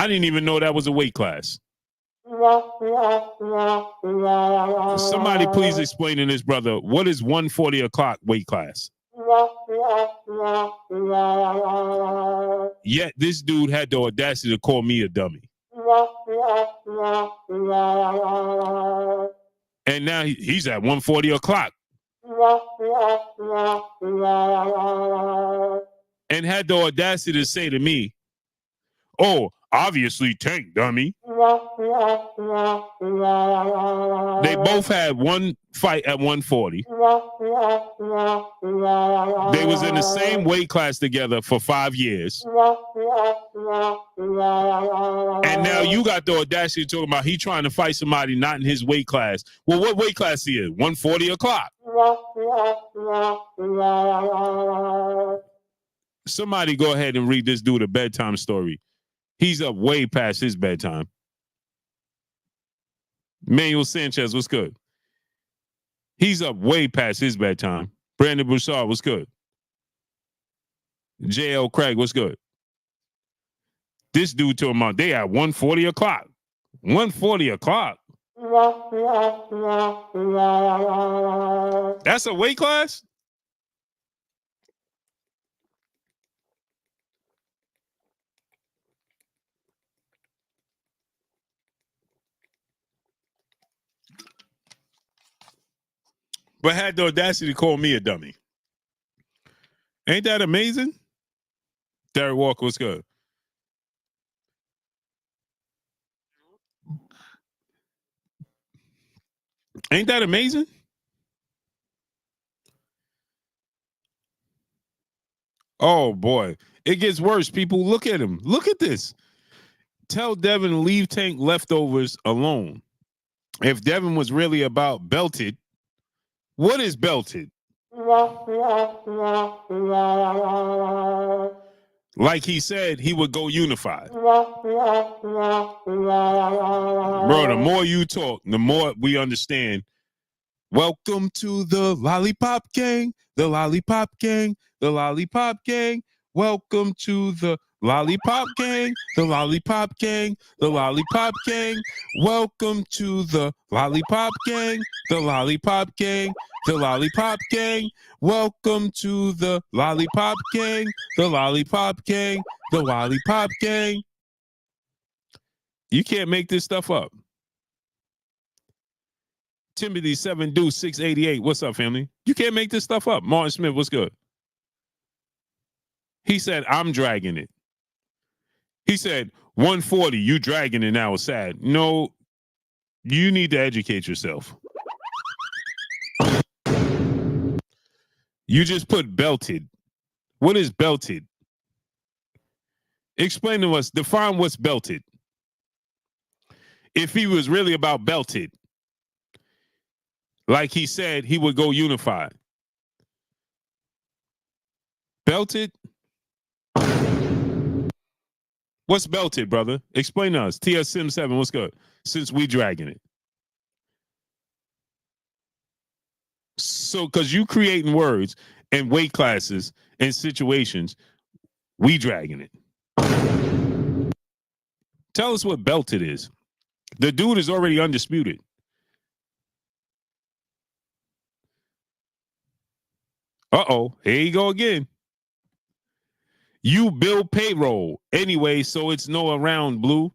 didn't even know that was a weight class. Somebody please explain to this brother, what is 140 o'clock weight class? Yet this dude had the audacity to call me a dummy. And now he's at 140 o'clock. And had the audacity to say to me, oh, obviously Tank, dummy. They both had one fight at 140. They was in the same weight class together for 5 years. And now you got the audacity talking about he trying to fight somebody not in his weight class. Well, what weight class he is? 140 o'clock. Somebody go ahead and read this dude a bedtime story. He's up way past his bedtime. Manuel Sanchez, what's good? He's up way past his bedtime. Brandon Broussard, what's good? J.L. Craig, what's good? This dude told him they at 1:40 o'clock. 1:40 o'clock. That's a weight class? But had the audacity to call me a dummy. Ain't that amazing? Derek Walker, what's good? Ain't that amazing? Oh, boy. It gets worse. People, look at him. Look at this. Tell Devin to leave Tank leftovers alone. If Devin was really about belted, what is belted? Like he said, he would go unified. Bro, the more you talk, the more we understand. Welcome to the Lollipop Gang, the Lollipop Gang, the Lollipop Gang. Welcome to the Lollipop Gang, the Lollipop Gang, the Lollipop Gang. Welcome to the Lollipop Gang, the Lollipop Gang, the Lollipop Gang. Welcome to the Lollipop Gang, the Lollipop Gang, the Lollipop Gang. You can't make this stuff up. Timothy 7 Deuce 688. What's up, family? You can't make this stuff up. Martin Smith, what's good? He said, I'm dragging it. He said, 140, you dragging it now is sad. No, you need to educate yourself. You just put belted. What is belted? Explain to us, define what's belted. If he was really about belted, like he said, he would go unified. Belted? What's belted, brother? Explain to us. TS Sim 7, what's good? Since we dragging it. So, because you creating words and weight classes and situations, we dragging it. Tell us what belted is. The dude is already undisputed. Uh-oh, here you go again. You bill payroll anyway, so it's no around, Blue.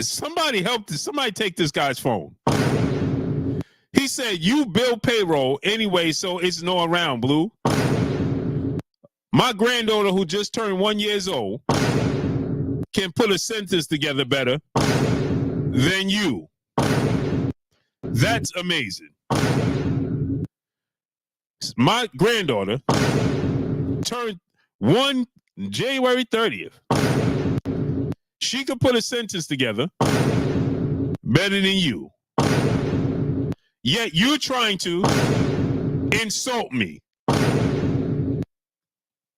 Somebody help this. Somebody take this guy's phone. He said, you bill payroll anyway, so it's no around, Blue. My granddaughter, who just turned 1 year old, can put a sentence together better than you. That's amazing. My granddaughter turned 1 January 30th. She could put a sentence together better than you. Yet you're trying to insult me.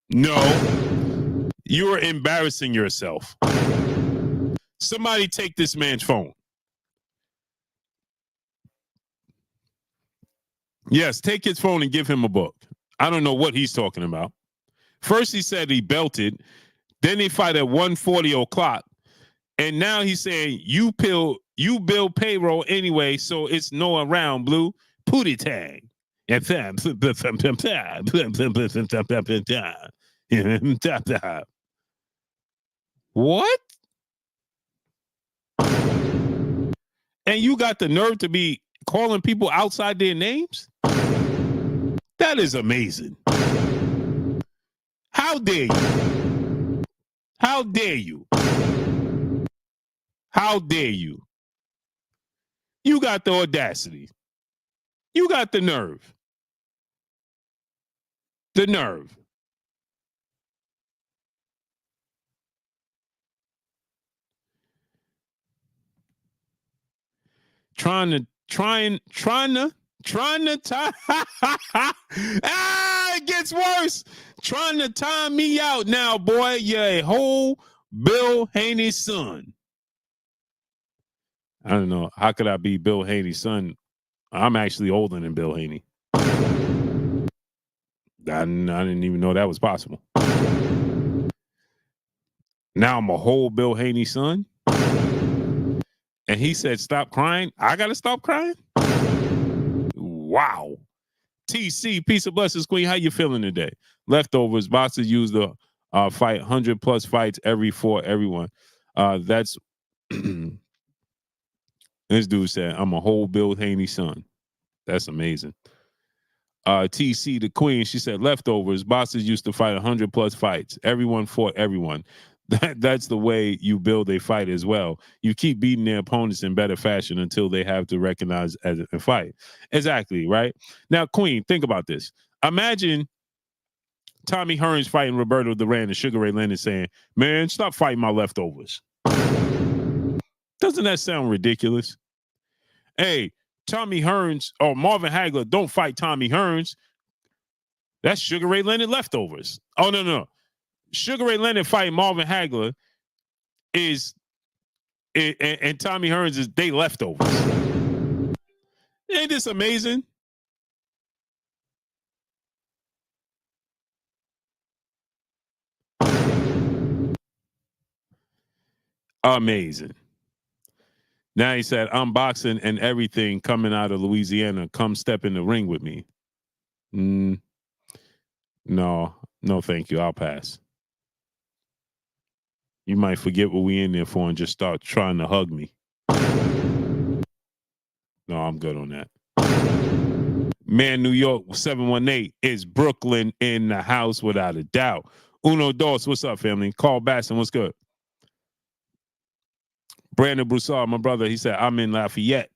No, you're embarrassing yourself. Somebody take this man's phone. Yes, take his phone and give him a book. I don't know what he's talking about. First he said he belted. Then they fight at 1:40 o'clock. And now he's saying you bill payroll anyway, so it's no around, Blue. Pootie tang. What? And you got the nerve to be calling people outside their names? That is amazing. How dare you? How dare you? How dare you? You got the audacity. You got the nerve. The nerve. Trying to. Ah, gets worse. Trying to time me out now, boy. You're a whole Bill Haney's son. I don't know. How could I be Bill Haney's son? I'm actually older than Bill Haney. I didn't even know that was possible. Now I'm a whole Bill Haney son. And he said, stop crying. I got to stop crying? Wow. TC, peace of blessings, Queen. How you feeling today? Leftovers, boxers use the fight 100 plus fights for everyone. That's this dude said, I'm a whole Bill Haney son. That's amazing. TC, the Queen, she said, leftovers, boxers used to fight 100 plus fights. Everyone fought everyone. That's the way you build a fight as well. You keep beating their opponents in better fashion until they have to recognize as a fight. Exactly, right? Now, Queen, think about this. Imagine Tommy Hearns fighting Roberto Duran and Sugar Ray Leonard saying, man, stop fighting my leftovers. Doesn't that sound ridiculous? Hey, Tommy Hearns or Marvin Hagler, don't fight Tommy Hearns. That's Sugar Ray Leonard leftovers. Oh, no. Sugar Ray Leonard fighting Marvin Hagler and Tommy Hearns is they leftovers. Ain't this amazing? Amazing. Now he said, I'm boxing and everything coming out of Louisiana. Come step in the ring with me. No, thank you. I'll pass. You might forget what we in there for and just start trying to hug me. No, I'm good on that. Man, New York 718 is Brooklyn in the house without a doubt. Uno Dos, what's up, family? Carl Basson, what's good? Brandon Broussard, my brother, he said, I'm in Lafayette.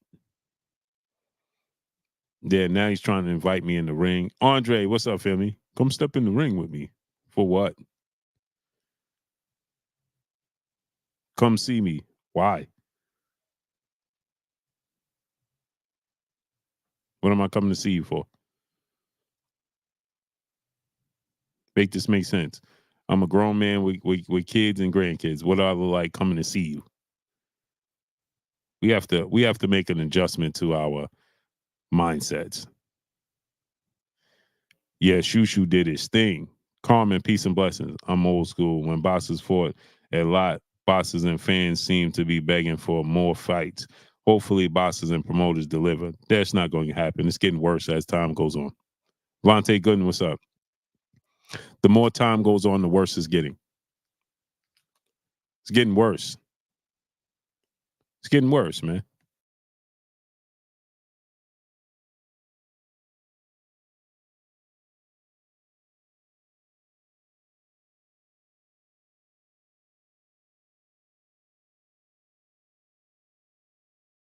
Yeah, now he's trying to invite me in the ring. Andre, what's up, family? Come step in the ring with me. For what? Come see me. Why? What am I coming to see you for? Make this make sense. I'm a grown man with kids and grandkids. What do I look like coming to see you? We have to make an adjustment to our mindsets. Yeah, Shushu did his thing. Carmen, peace and blessings. I'm old school. When boxers fought a lot, boxers and fans seem to be begging for more fights. Hopefully, boxers and promoters deliver. That's not going to happen. It's getting worse as time goes on. Vontae Gooden, what's up? The more time goes on, the worse it's getting. It's getting worse. It's getting worse, man.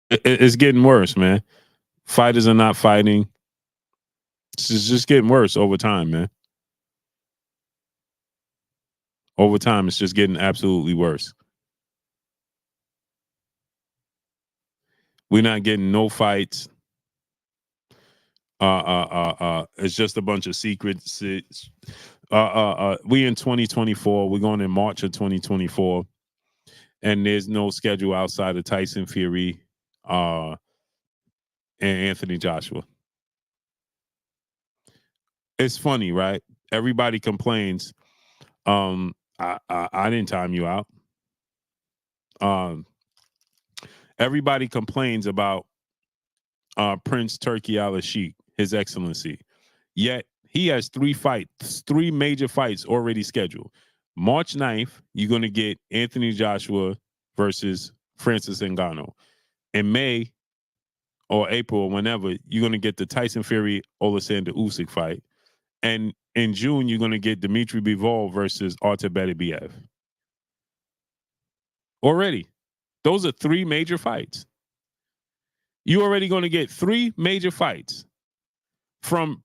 It's getting worse, man. Fighters are not fighting. It's just getting worse over time, man. Over time, it's just getting absolutely worse. We're not getting no fights. It's just a bunch of secrets. We in 2024. We're going in March of 2024, and there's no schedule outside of Tyson Fury, and Anthony Joshua. It's funny, right? Everybody complains. I didn't time you out. Everybody complains about Prince Turki Al-Sheikh, His Excellency. Yet he has three major fights already scheduled. March 9th, you're going to get Anthony Joshua versus Francis Ngannou. In May or April or whenever, you're going to get the Tyson Fury Oleksandr Usyk fight. And in June, you're going to get Dmitry Bivol versus Artur Beterbiev. Already. Those are three major fights. You're already going to get three major fights from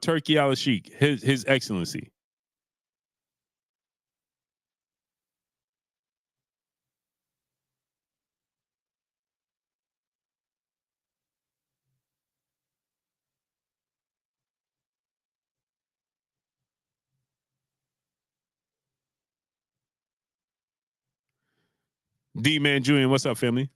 Turki Al-Sheikh, His Excellency. D-Man Jr., what's up, family?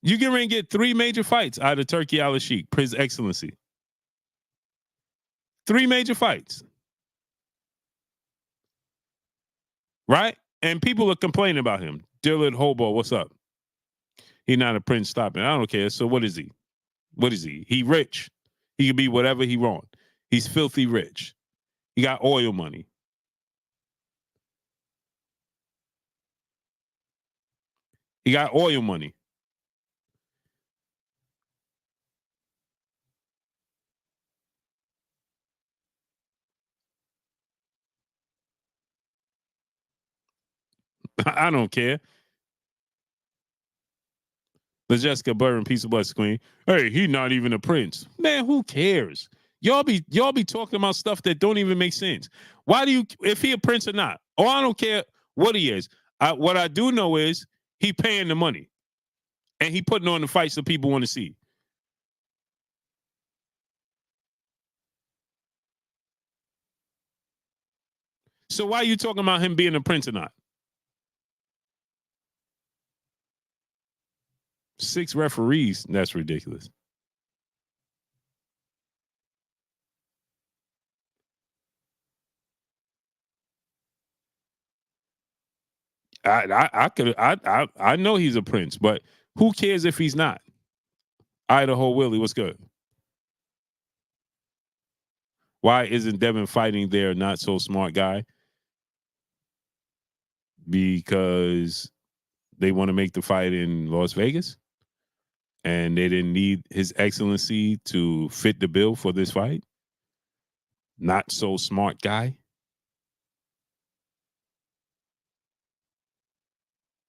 You get ready and get 3 major fights out of Turkey Al-Sheikh, His Excellency. 3 major fights. Right? And people are complaining about him. Dillard Hobo, what's up? He's not a prince, stop it. I don't care. So what is he? What is he? He rich. He can be whatever he want. He's filthy rich. He got oil money. He got oil money. I don't care. The Jessica Burr and Piece of Blood Queen. Hey, he not even a prince. Man, who cares? Y'all be talking about stuff that don't even make sense. Why do you, if he a prince or not? Oh, I don't care what he is. What I do know is he paying the money. And he putting on the fights that people want to see. So why are you talking about him being a prince or not? 6 referees, that's ridiculous. I know he's a prince, but who cares if he's not? Idaho Willie, what's good? Why isn't Devin fighting their not so smart guy? Because they want to make the fight in Las Vegas and they didn't need His Excellency to fit the bill for this fight. Not so smart guy.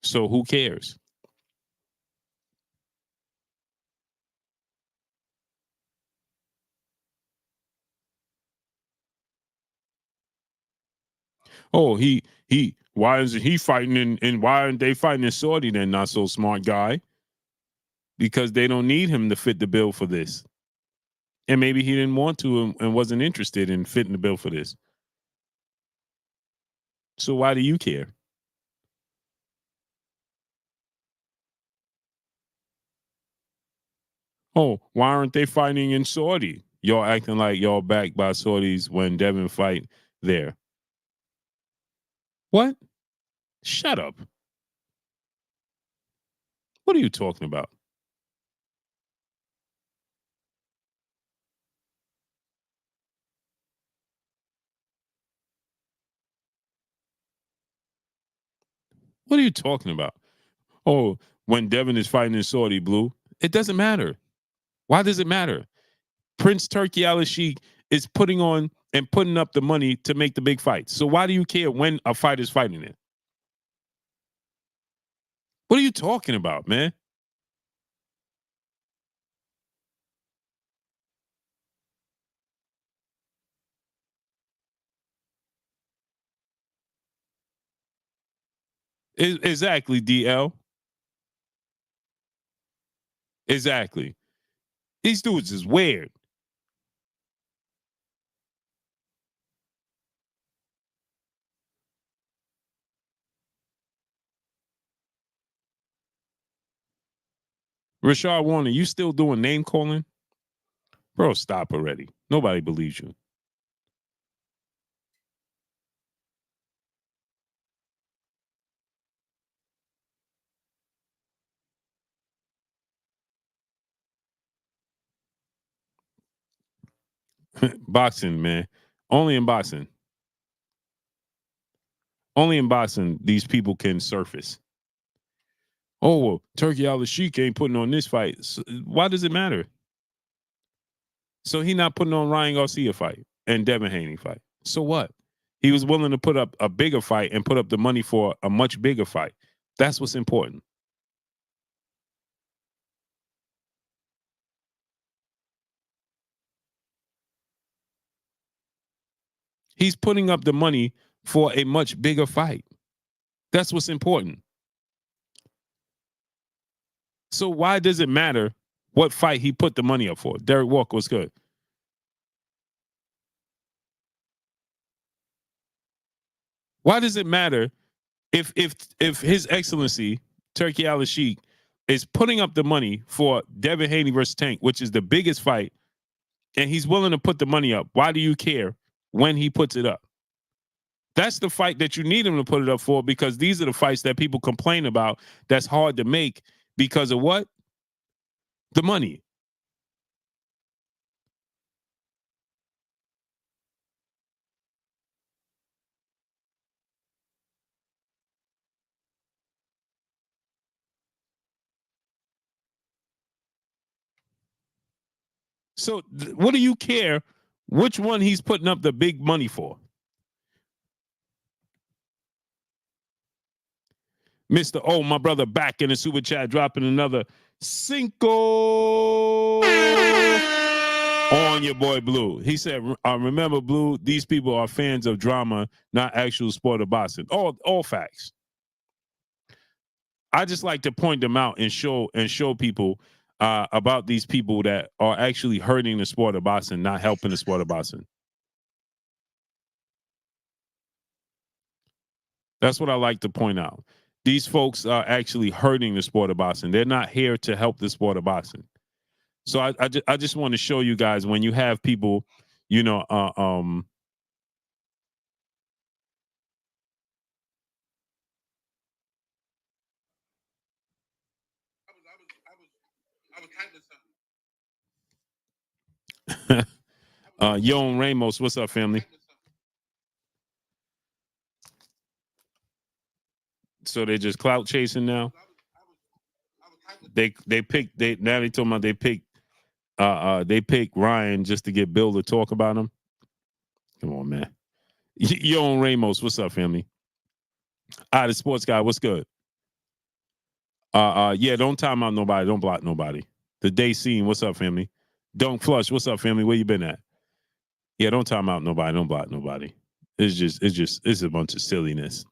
So who cares? Oh, why isn't he fighting and why aren't they fighting in Saudi then, not so smart guy? Because they don't need him to fit the bill for this. And maybe he didn't want to and wasn't interested in fitting the bill for this. So why do you care? Oh, why aren't they fighting in Saudi? Y'all acting like y'all backed by Saudis when Devin fight there. What? Shut up. What are you talking about? What are you talking about? Oh, when Devin is fighting in Saudi, Blue, it doesn't matter. Why does it matter? Prince Turkey Al-Sheikh is putting on and putting up the money to make the big fights. So why do you care when a fight is fighting it? What are you talking about, man? Exactly, DL. Exactly. These dudes is weird. Rashad Warner, you still doing name calling? Bro, stop already. Nobody believes you. Boxing, man. Only in boxing. Only in boxing, these people can surface. Oh, well, Turkey Al-Sheikh ain't putting on this fight. So why does it matter? So he not putting on Ryan Garcia fight and Devin Haney fight. So what? He was willing to put up a bigger fight and put up the money for a much bigger fight. That's what's important. He's putting up the money for a much bigger fight. That's what's important. So why does it matter what fight he put the money up for? Derek Walker was good. Why does it matter if His Excellency Turkey Al-Sheikh is putting up the money for Devin Haney versus Tank, which is the biggest fight, and he's willing to put the money up? Why do you care when he puts it up? That's the fight that you need him to put it up for, because these are the fights that people complain about that's hard to make because of what? The money. So what do you care which one he's putting up the big money for? Mr. O, my brother, back in the super chat, dropping another Cinco on your boy Blue. He said, remember, Blue, these people are fans of drama, not actual sport of boxing. All facts. I just like to point them out and show people about these people that are actually hurting the sport of boxing, not helping the sport of boxing. That's what I like to point out. These folks are actually hurting the sport of boxing. They're not here to help the sport of boxing. So I just want to show you guys, when you have people, you know, Yon Ramos, what's up, family? So they're just clout chasing now. They picked now they talking about they picked Ryan just to get Bill to talk about him. Come on, man. Yon Ramos, what's up, family? The sports guy, what's good? Yeah, don't time out nobody, don't block nobody. The day scene, what's up, family? Don't flush, what's up, family? Where you been at? Yeah, don't time out nobody, don't block nobody. It's a bunch of silliness.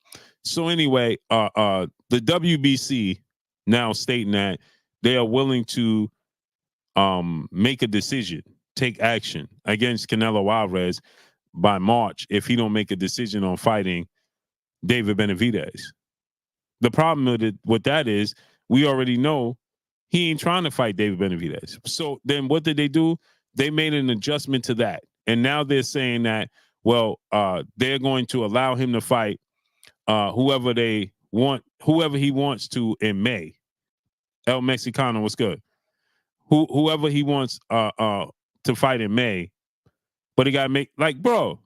So anyway, the WBC now stating that they are willing to make a decision, take action against Canelo Alvarez by March if he don't make a decision on fighting David Benavidez. The problem with that is we already know he ain't trying to fight David Benavidez. So then what did they do? They made an adjustment to that. And now they're saying that, well, they're going to allow him to fight whoever he wants to in May. El Mexicano, what's good? Whoever he wants to fight in May, but he got to make, like, bro,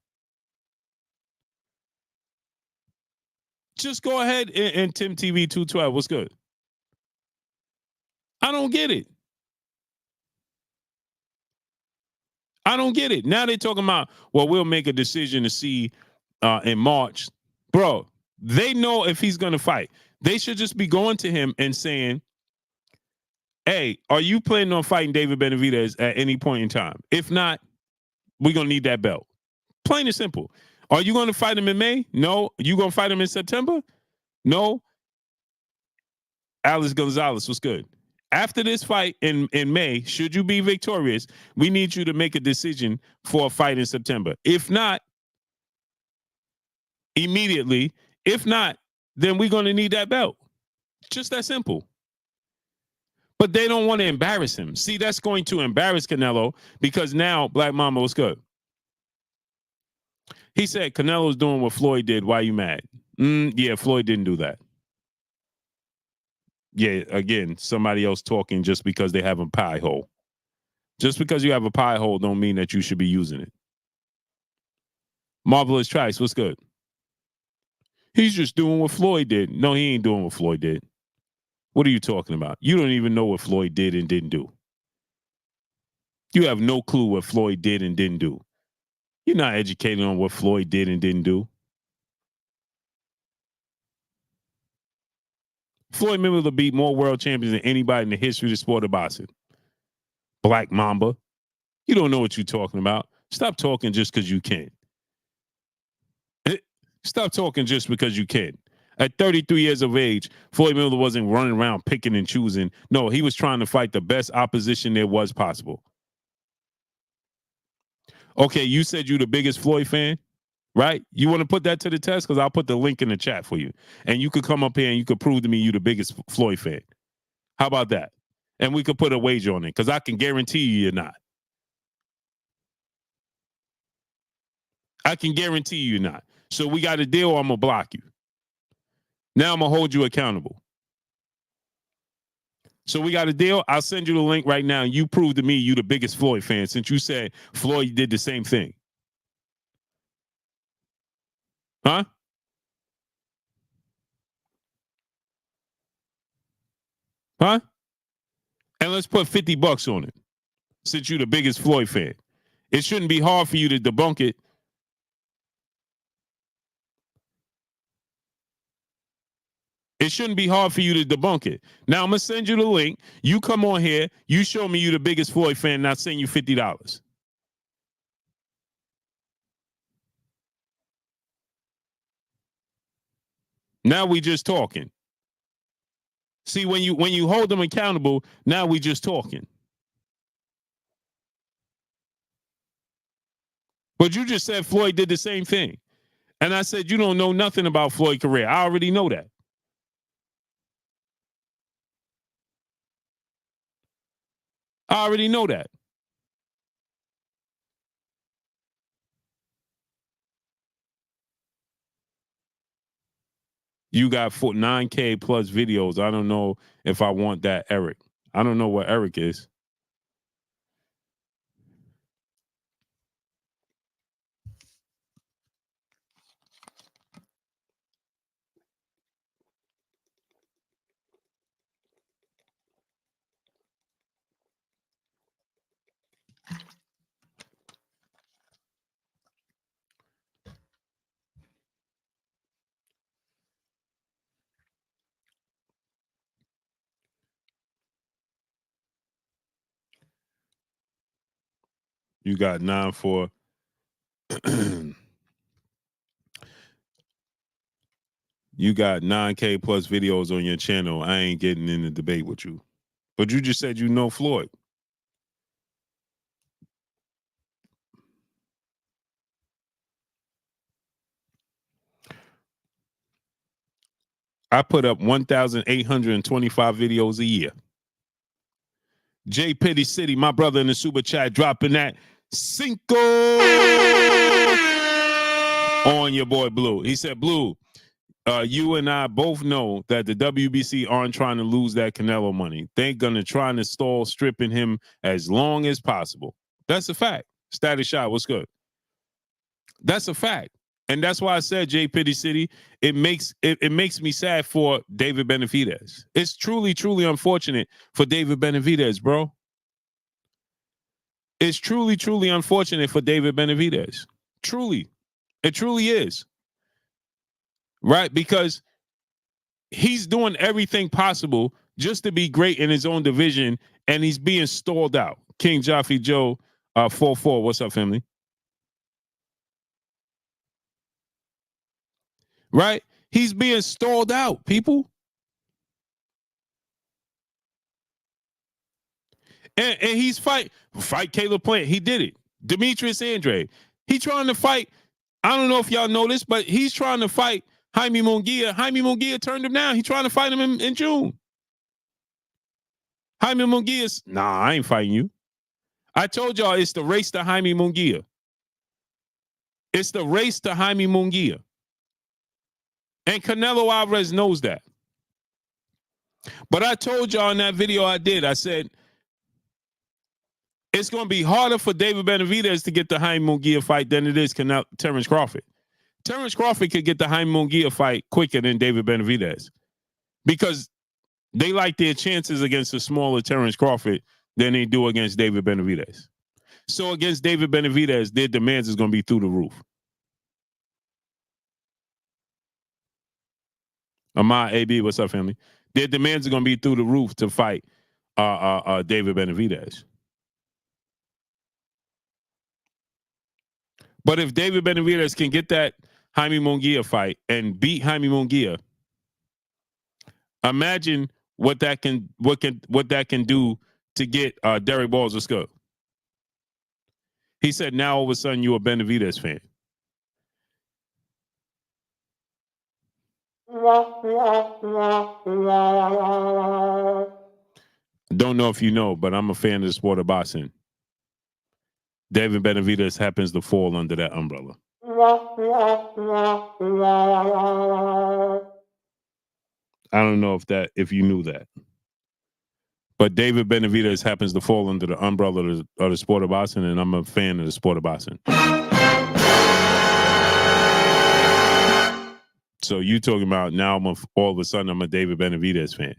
just go ahead and Tim TV 212, what's good? I don't get it. I don't get it. Now they're talking about, well, we'll make a decision to see in March. Bro, they know if he's going to fight. They should just be going to him and saying, hey, are you planning on fighting David Benavidez at any point in time? If not, we're going to need that belt. Plain and simple. Are you going to fight him in May? No. You going to fight him in September? No. Alex Gonzalez, what's good? After this fight in May, should you be victorious, we need you to make a decision for a fight in September. If not, immediately. If not, then we're going to need that belt. Just that simple. But they don't want to embarrass him. See, that's going to embarrass Canelo, because now, Black Mama, what's good? He said Canelo's doing what Floyd did. Why you mad? Yeah, Floyd didn't do that. Yeah, again, somebody else talking just because they have a pie hole. Just because you have a pie hole don't mean that you should be using it. Marvelous Trice, what's good? He's just doing what Floyd did. No, he ain't doing what Floyd did. What are you talking about? You don't even know what Floyd did and didn't do. You have no clue what Floyd did and didn't do. You're not educated on what Floyd did and didn't do. Floyd Mayweather beat more world champions than anybody in the history of the sport of boxing. Black Mamba. You don't know what you're talking about. Stop talking just because you can. Stop talking just because you can. At 33 years of age, Floyd Mayweather wasn't running around picking and choosing. No, he was trying to fight the best opposition there was possible. Okay, you said you're the biggest Floyd fan, Right? You want to put that to the test? Because I'll put the link in the chat for you. And you could come up here and you could prove to me you're the biggest Floyd fan. How about that? And we could put a wager on it because I can guarantee you're not. I can guarantee you're not. So we got a deal, I'm going to block you. Now I'm going to hold you accountable. So we got a deal. I'll send you the link right now. You prove to me you the biggest Floyd fan since you said Floyd did the same thing. Huh? Huh? And let's put $50 on it since you're the biggest Floyd fan. It shouldn't be hard for you to debunk it. It shouldn't be hard for you to debunk it. Now, I'm going to send you the link. You come on here. You show me you the biggest Floyd fan, and I'll send you $50. Now we just talking. See, when you hold them accountable, now we just talking. But you just said Floyd did the same thing. And I said, you don't know nothing about Floyd's career. I already know that. I already know that. You got 9K plus videos. I don't know if I want that, Eric. I don't know what Eric is. You got 9 for you got 9K plus videos on your channel. I ain't getting in the debate with you. But you just said you know Floyd. I put up 1,825 videos a year. J Pitty City, my brother in the super chat, dropping that Cinco on your boy Blue. He said, Blue, you and I both know that the WBC aren't trying to lose that Canelo money. They're going to try and stall stripping him as long as possible. That's a fact. Status Shot, what's good? That's a fact. And that's why I said, J Pitty City, it makes me sad for David Benavidez. It's truly, truly unfortunate for David Benavidez, bro. It's truly, truly unfortunate for David Benavidez. Truly. It truly is. Right? Because he's doing everything possible just to be great in his own division, and he's being stalled out. King Jaffe Joe, 4-4. What's up, family? Right? He's being stalled out, people. And he's fight Caleb Plant. He did it. Demetrius Andrade. He trying to fight. I don't know if y'all know this, but he's trying to fight Jaime Munguia. Jaime Munguia turned him down. He's trying to fight him in June. Jaime Munguia's, nah, I ain't fighting you. I told y'all it's the race to Jaime Munguia. It's the race to Jaime Munguia. And Canelo Alvarez knows that. But I told y'all in that video I did, I said, it's going to be harder for David Benavidez to get the Jaime Munguia fight than it is Terrence Crawford. Terrence Crawford could get the Jaime Munguia fight quicker than David Benavidez because they like their chances against a smaller Terrence Crawford than they do against David Benavidez. So against David Benavidez, their demands is going to be through the roof. Ahmad AB, what's up, family? Their demands are going to be through the roof to fight David Benavidez. But if David Benavidez can get that Jaime Munguia fight and beat Jaime Munguia, imagine what that can do to get Derek Balls a scope. He said, now all of a sudden you're a Benavidez fan. Don't know if you know, but I'm a fan of the sport of boxing. David Benavidez happens to fall under that umbrella. I don't know if you knew that. But David Benavidez happens to fall under the umbrella of the sport of boxing, and I'm a fan of the sport of boxing. So you talking about now all of a sudden I'm a David Benavidez fan.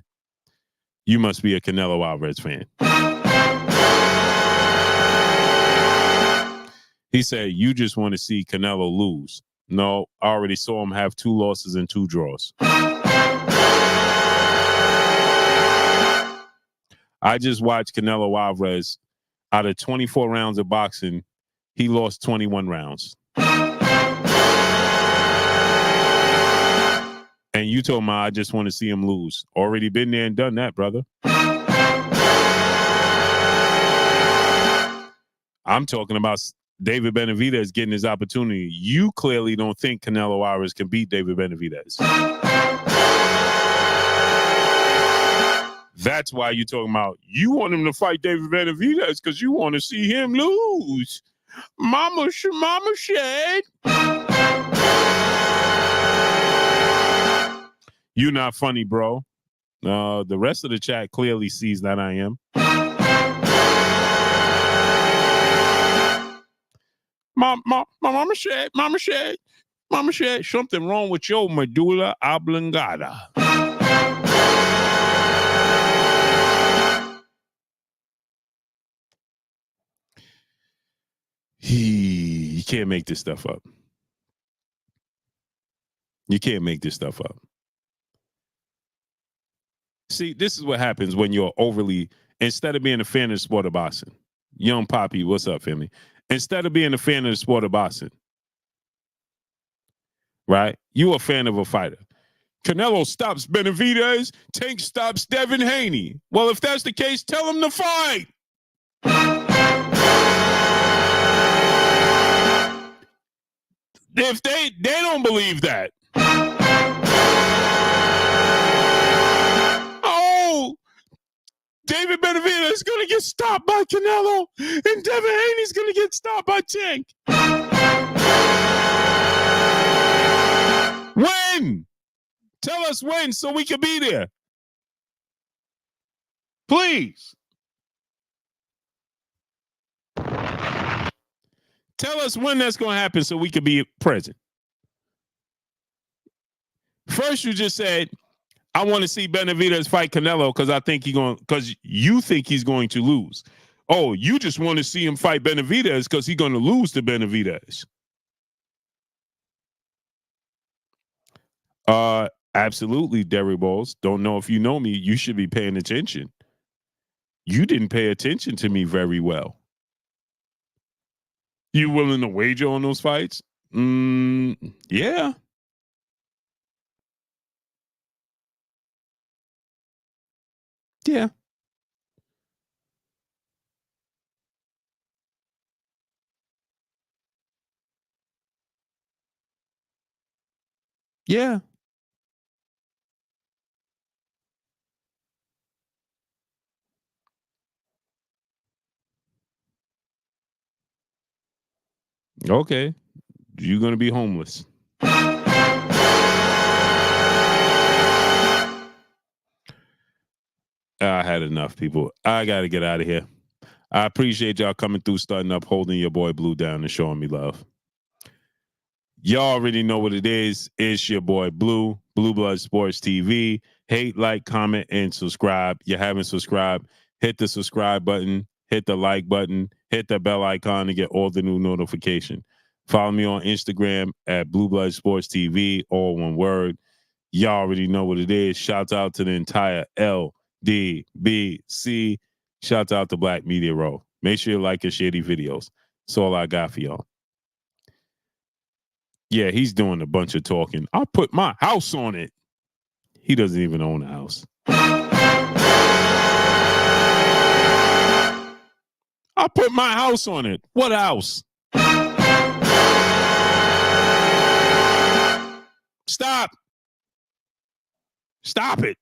You must be a Canelo Alvarez fan. He said, you just want to see Canelo lose. No, I already saw him have 2 losses and 2 draws. I just watched Canelo Alvarez. Out of 24 rounds of boxing, he lost 21 rounds. And you told me I just want to see him lose. Already been there and done that, brother. I'm talking about David Benavidez getting his opportunity. You clearly don't think Canelo Alvarez can beat David Benavidez. That's why you're talking about you want him to fight David Benavidez because you want to see him lose. Mama said. You're not funny, bro. The rest of the chat clearly sees that I am. Mama said something wrong with your medulla oblongata. You can't make this stuff up. You can't make this stuff up. See, this is what happens when you're overly, instead of being a fan of the sport of boxing. Young Poppy, what's up, family? Instead of being a fan of the sport of boxing, right? You a fan of a fighter. Canelo stops Benavidez, Tank stops Devin Haney. Well, if that's the case, tell him to fight. If they don't believe that. Oh, David Benavidez is going to get stopped by Canelo, and Devin Haney's going to get stopped by Tank. When? Tell us when so we can be there. Please. Tell us when that's going to happen so we can be present. First, you just said, I want to see Benavidez fight Canelo because you think he's going to lose. Oh, you just want to see him fight Benavidez because he's going to lose to Benavidez. Absolutely, Derry Balls. Don't know if you know me. You should be paying attention. You didn't pay attention to me very well. You willing to wager on those fights? Yeah. Yeah. Yeah. Okay. You're going to be homeless. I had enough, people. I got to get out of here. I appreciate y'all coming through, starting up, holding your boy Blue down and showing me love. Y'all already know what it is. It's your boy Blue, Blue Blood Sports TV. Hate, like, comment, and subscribe. You haven't subscribed, hit the subscribe button, hit the like button, hit the bell icon to get all the new notification. Follow me on Instagram at Blue Blood Sports TV, all one word. Y'all already know what it is. Shout out to the entire LDBC. Shout out to Black Media Row. Make sure you like and share these videos. That's all I got for y'all. Yeah, he's doing a bunch of talking. I'll put my house on it. He doesn't even own a house. I'll put my house on it. What house? Stop. Stop it.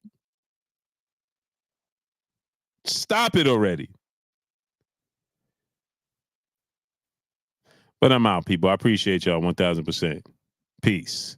Stop it already. But I'm out, people. I appreciate y'all 1000%. Peace.